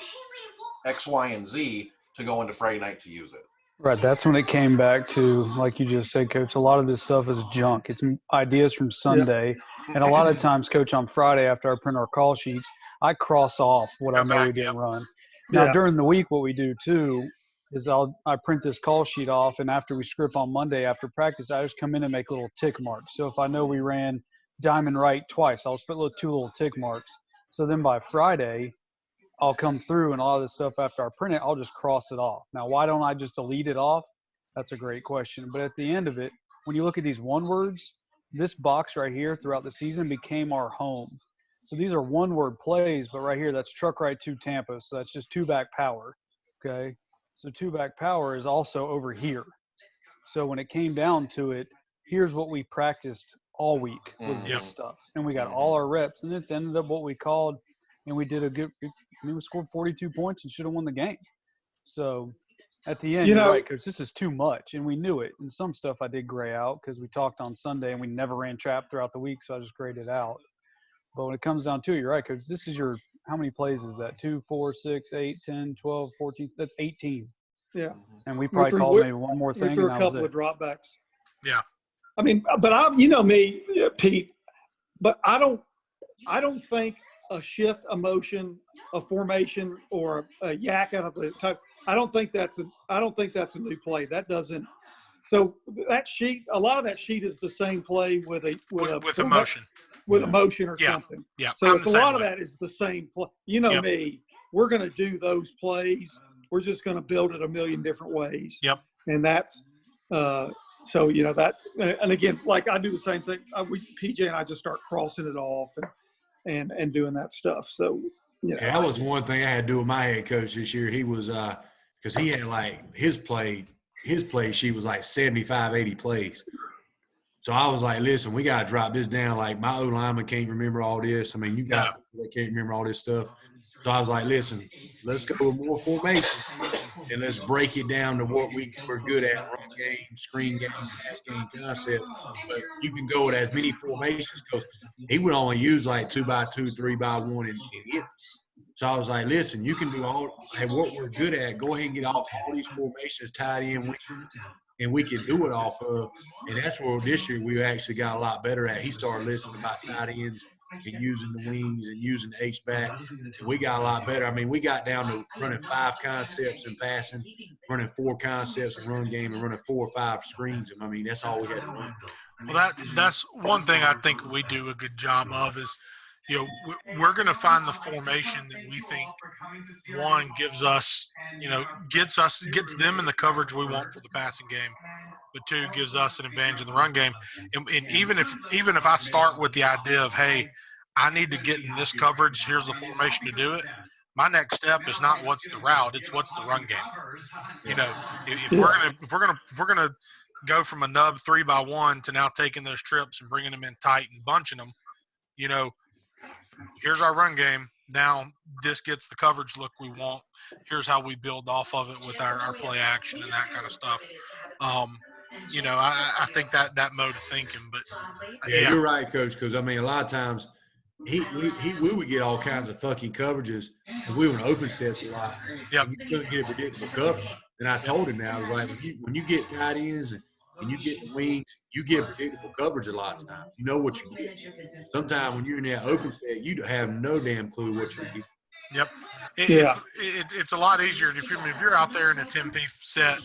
X, Y, and Z to go into Friday night to use it? Right. That's when it came back to, like you just said, Coach, a lot of this stuff is junk. It's ideas from Sunday. And a lot of times, Coach, on Friday after I print our call sheets, I cross off what I know we didn't run. Now, during the week, what we do, too, is I print this call sheet off, and after we script on Monday after practice, I just come in and make little tick marks. So if I know we ran diamond right twice, I'll put two little tick marks. So then by Friday, I'll come through, and a lot of this stuff after I print it, I'll just cross it off. Now, why don't I just delete it off? That's a great question. But at the end of it, when you look at these one words, this box right here throughout the season became our home. So these are one word plays, but right here, that's truck right to Tampa. So that's just two back power. Okay. So two back power is also over here. So when it came down to it, here's what we practiced all week was this stuff. And we got all our reps, and it's ended up what we called, and we did a good, we scored 42 points and should have won the game. So at the end, you're right, Coach, this is too much, and we knew it. And some stuff I did gray out because we talked on Sunday, and we never ran trap throughout the week, so I just grayed it out. But when it comes down to it, you're right, Coach, this is your – how many plays is that? 2, 4, 6, 8, 10, 12, 14 – that's 18. Yeah. And we probably called maybe one more thing. We threw a couple of dropbacks. Yeah. I mean, but you know me, Pete, but I don't think a shift, a motion, a formation, or a yak out of the type. I don't think that's a new play. That doesn't. So that sheet, a lot of that sheet is the same play with a motion, with a motion or something. Yeah. So it's a lot of that is the same play. You know me, we're going to do those plays. We're just going to build it a million different ways. Yep. And that's so you know that. And again, like I do the same thing. PJ and I just start crossing it off and doing that stuff. So yeah, that was one thing I had to do with my head coach this year. He was because he had like his play sheet was like 75, 80 plays. So I was like, listen, we got to drop this down. Like my O-lineman can't remember all this. I mean, you got people that can't remember all this stuff. So I was like, listen, let's go with more formation and let's break it down to what we're good at: run game, screen game, pass game concept. But you can go with as many formations because he would only use like 2x2, 3x1 and hit. So I was like, listen, you can do what we're good at. Go ahead and get all these formations tied in with you, and we can do it off of. And that's where this year we actually got a lot better at. He started listening about tight ends and using the wings and using the H-back. And we got a lot better. I mean, we got down to running 5 concepts in passing, running 4 concepts in run game, and running 4 or 5 screens. And I mean, that's all we had to run. Well, that's one thing I think we do a good job of is, you know, we're going to find the formation that we think, one, gives us, you know, gets them in the coverage we want for the passing game, but 2, gives us an advantage in the run game. And even if I start with the idea of, hey, I need to get in this coverage, here's the formation to do it, my next step is not what's the route, it's what's the run game. You know, if we're gonna go from a nub 3x1 to now taking those trips and bringing them in tight and bunching them, here's our run game. Now this gets the coverage look we want. Here's how we build off of it with our play action and that kind of stuff. I think that mode of thinking, but yeah, you're right, Coach. Because a lot of times we would get all kinds of fucking coverages because we were in open sets a lot. Yep. And you couldn't get a predictable coverage. And I told him that I was like, when you get tight ends and you get the wings, you get predictable coverage a lot of times. You know what you get. Sometimes when you're in that open set, you have no damn clue what you get. Yep. It's a lot easier if you're out there in a 10-piece set.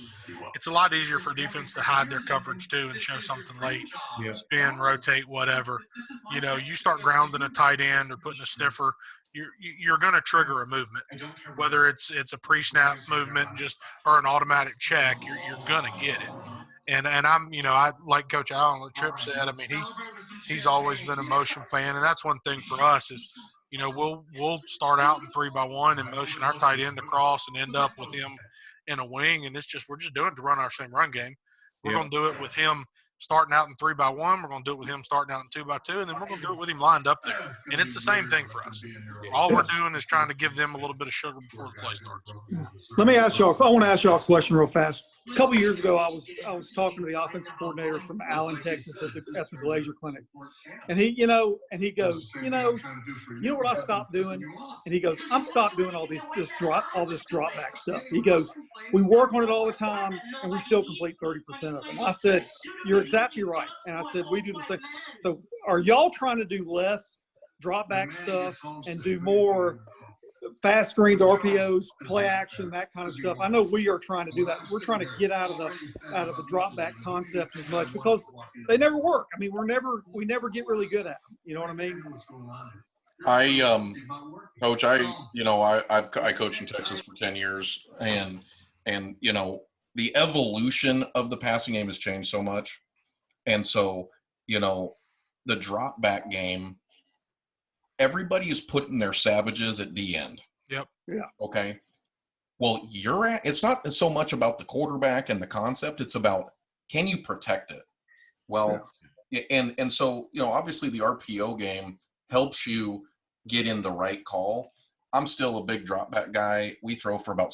It's a lot easier for defense to hide their coverage too and show something late. Yeah. Spin, rotate, whatever. You start grounding a tight end or putting a sniffer, you're going to trigger a movement. Whether it's a pre-snap movement or an automatic check, you're going to get it. And I'm, I like Coach Allen, what Tripp said. He's always been a motion fan, and that's one thing for us is, we'll start out in 3-by-1 and motion our tight end across and end up with him in a wing, and we're just doing it to run our same run game. We're going to do it with him starting out in 3-by-1. We're going to do it with him starting out in 2-by-2, and then we're going to do it with him lined up there. And it's the same thing for us. All we're doing is trying to give them a little bit of sugar before the play starts. Let me ask y'all. I want to ask y'all a question real fast. A couple of years ago, I was talking to the offensive coordinator from Allen, Texas, at the Glazier Clinic, and he goes, you know what I stopped doing? And he goes, I'm stopped doing all this drop back stuff. He goes, we work on it all the time, and we still complete 30% of it. I said, you're exactly right. And I said, we do the same. So are y'all trying to do less drop back stuff and do more fast screens, RPOs, play action, that kind of stuff? I know we are trying to do that. We're trying to get out of the drop back concept as much because they never work. We never get really good at them. You know what I mean? Coach, I coached in Texas for 10 years and the evolution of the passing game has changed so much. And so, the drop back game, everybody is putting their savages at the end. Yep. Yeah. Okay. Well, it's not so much about the quarterback and the concept. It's about, can you protect it? Well, and so, obviously the RPO game helps you get in the right call. I'm still a big drop back guy. We throw for about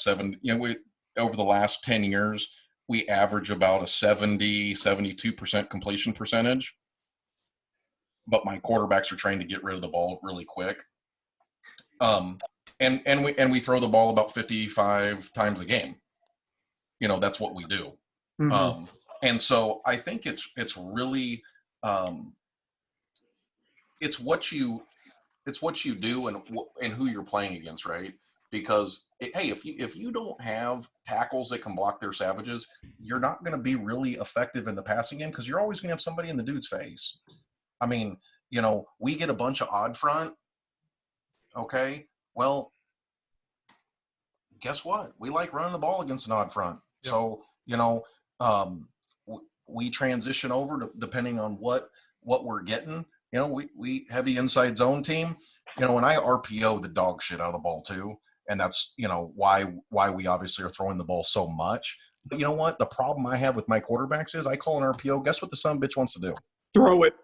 over the last 10 years, we average about a 72% completion percentage. But my quarterbacks are trained to get rid of the ball really quick. And we throw the ball about 55 times a game. That's what we do. Mm-hmm. And so I think it's really it's what you do and who you're playing against, right? Because if you don't have tackles that can block their savages, you're not going to be really effective in the passing game because you're always going to have somebody in the dude's face. We get a bunch of odd front. Okay, well, guess what? We like running the ball against an odd front. Yep. So, we transition over depending on what we're getting. We heavy inside zone team. And I RPO the dog shit out of the ball too. And that's, why we obviously are throwing the ball so much. But you know what? The problem I have with my quarterbacks is I call an RPO. Guess what the son of a bitch wants to do? Throw it.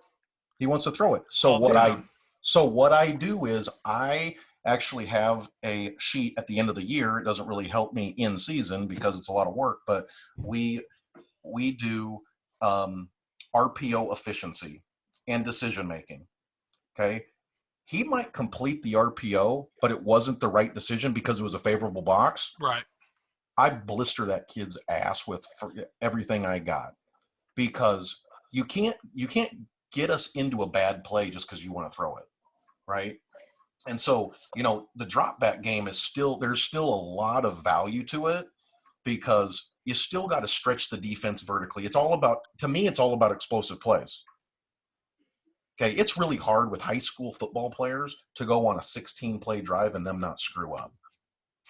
He wants to throw it. So what I do is I actually have a sheet at the end of the year. It doesn't really help me in season because it's a lot of work, but we do RPO efficiency and decision making. Okay. He might complete the RPO, but it wasn't the right decision because it was a favorable box. Right. I blister that kid's ass with everything I got because you can't get us into a bad play just because you want to throw it, right? And so, the drop back game there's still a lot of value to it because you still got to stretch the defense vertically. To me, it's all about explosive plays. Okay, it's really hard with high school football players to go on a 16-play drive and them not screw up.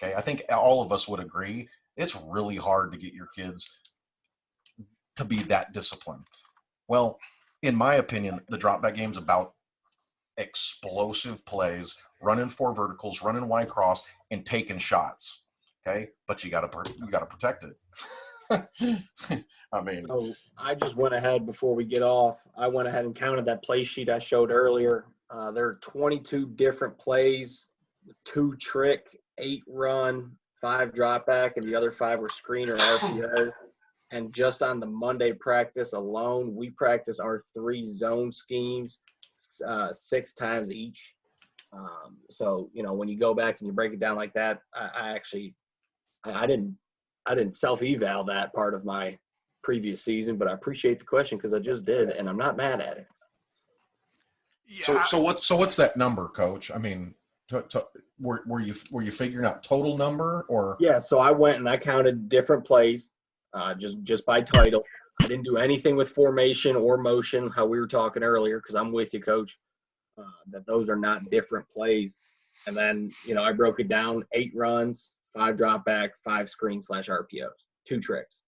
Okay, I think all of us would agree it's really hard to get your kids to be that disciplined. Well, in my opinion, the drop back game is about explosive plays, running four verticals, running Y cross, and taking shots. Okay, but you got to protect it. So I just went ahead before we get off. I went ahead and counted that play sheet I showed earlier. There are 22 different plays, 2 trick, 8 run, 5 drop back, and the other 5 were screen or RPO. And just on the Monday practice alone, we practice our 3 zone schemes 6 times each. So, when you go back and you break it down like that, I didn't self-eval that part of my previous season, but I appreciate the question because I just did, and I'm not mad at it. Yeah. So what's that number, Coach? I mean, were you figuring out total number or? Yeah, so I went and I counted different plays, just by title. I didn't do anything with formation or motion, how we were talking earlier, because I'm with you, Coach, that those are not different plays. And then, I broke it down: 8 runs, 5 drop back, 5 screen/RPOs, 2 tricks.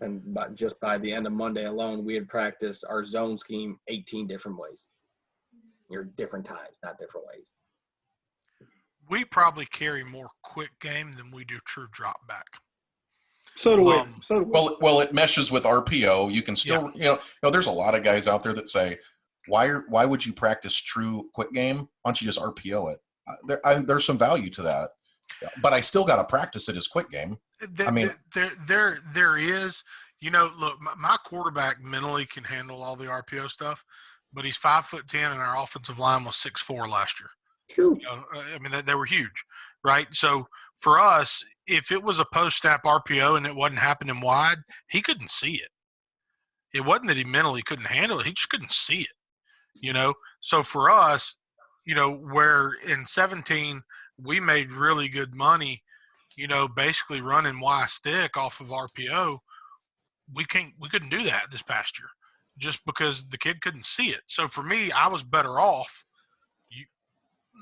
And just by the end of Monday alone, we had practiced our zone scheme 18 different ways. Different times, not different ways. We probably carry more quick game than we do true drop back. So do we. Well, it meshes with RPO. You can still, there's a lot of guys out there that say, why would you practice true quick game? Why don't you just RPO it? There's some value to that, but I still got to practice it as quick game. There is, look, my quarterback mentally can handle all the RPO stuff, but he's 5'10", and our offensive line was 6'4" last year. True. They were huge, right? So for us, if it was a post-snap RPO and it wasn't happening wide, he couldn't see it. It wasn't that he mentally couldn't handle it; he just couldn't see it. So for us, where in 17 we made really good money, basically running Y stick off of RPO, we couldn't do that this past year, just because the kid couldn't see it. So for me, I was better off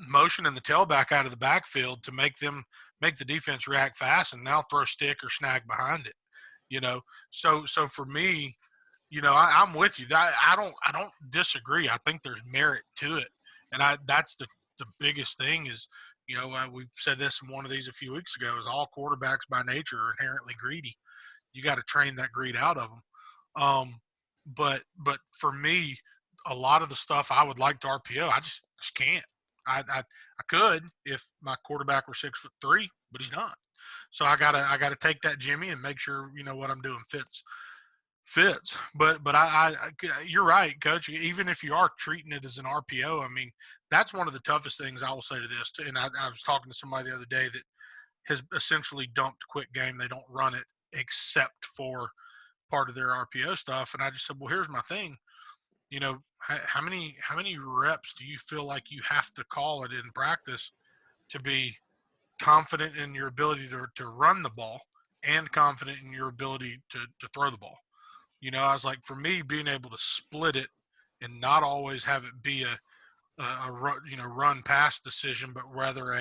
motioning the tailback out of the backfield to make the defense react fast and now throw stick or snag behind it. So for me, I'm with you. I don't disagree. I think there's merit to it, and that's the biggest thing is, we've said this in one of these a few weeks ago, is all quarterbacks by nature are inherently greedy. You got to train that greed out of them. But for me, a lot of the stuff I would like to RPO, I just can't. I could if my quarterback were 6'3", but he's not. So I gotta take that Jimmy and make sure what I'm doing fits. But you're right, Coach. Even if you are treating it as an RPO, that's one of the toughest things I will say to this. And I was talking to somebody the other day that has essentially dumped quick game. They don't run it except for part of their RPO stuff. And I just said, well, here's my thing. How many reps do you feel like you have to call it in practice to be confident in your ability to run the ball and confident in your ability to throw the ball? I was like, for me, being able to split it and not always have it be a run pass decision, but rather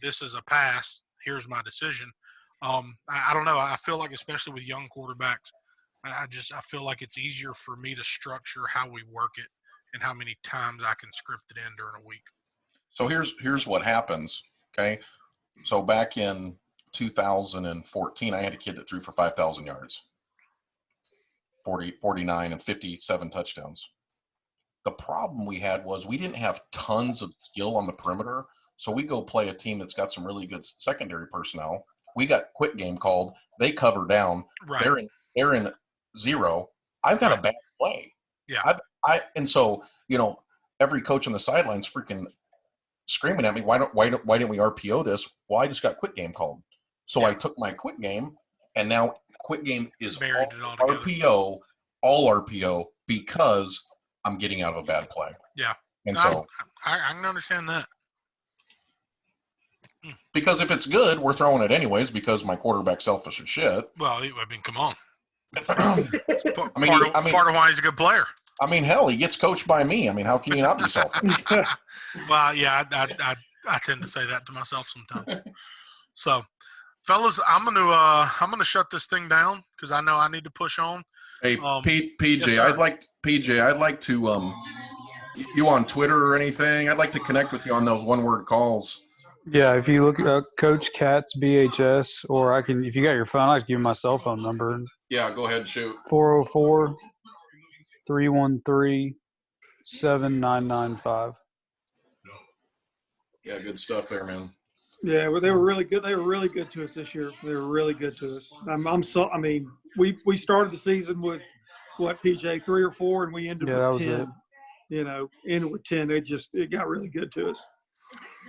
this is a pass, here's my decision. I don't know. I feel like, especially with young quarterbacks, I feel like it's easier for me to structure how we work it and how many times I can script it in during a week. So here's what happens. Okay. So back in 2014, I had a kid that threw for 5,000 yards, 49 and 57 touchdowns. The problem we had was we didn't have tons of skill on the perimeter. So we go play a team that's got some really good secondary personnel. We got quick game called. They cover down. Right. They're in zero. I've got a bad play. Yeah. And so, every coach on the sidelines freaking screaming at me, why didn't we RPO this? Well, I just got quick game called. So I took my quick game, and now quick game is all RPO because I'm getting out of a bad play. Yeah. And so I can understand that. Because if it's good, we're throwing it anyways because my quarterback's selfish as shit. Well, come on. Part of why he's a good player. Hell, he gets coached by me. How can you not be selfish? Well, yeah, I tend to say that to myself sometimes. So, fellas, I'm gonna shut this thing down because I know I need to push on. Hey, PJ, yes, I'd like to you on Twitter or anything? I'd like to connect with you on those one-word calls. Yeah, if you look at Coach Katz BHS, or if you got your phone, I can give you my cell phone number. Yeah, go ahead and shoot. 404 313-7995. Yeah, good stuff there, man. Yeah, well, they were really good. They were really good to us this year. They were really good to us. I mean, we started the season with what, PJ, 3 or 4, and we ended Yeah, that with was 10. it. You know, ended with 10. It got really good to us.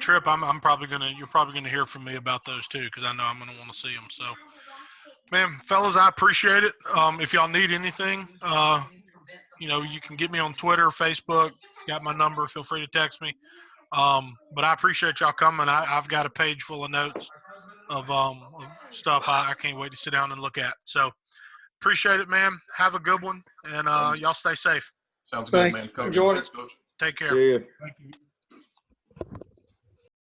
Trip, you're probably gonna hear from me about those too, because I know I'm gonna want to see them. So, man, fellas, I appreciate it. If y'all need anything, you can get me on Twitter, Facebook. Got my number. Feel free to text me. But I appreciate y'all coming. I've got a page full of notes of stuff I can't wait to sit down and look at. So appreciate it, man. Have a good one, and y'all stay safe. Sounds good, Thanks. man. Coach, Enjoy thanks, it. Coach. Take care. See ya. Thank you.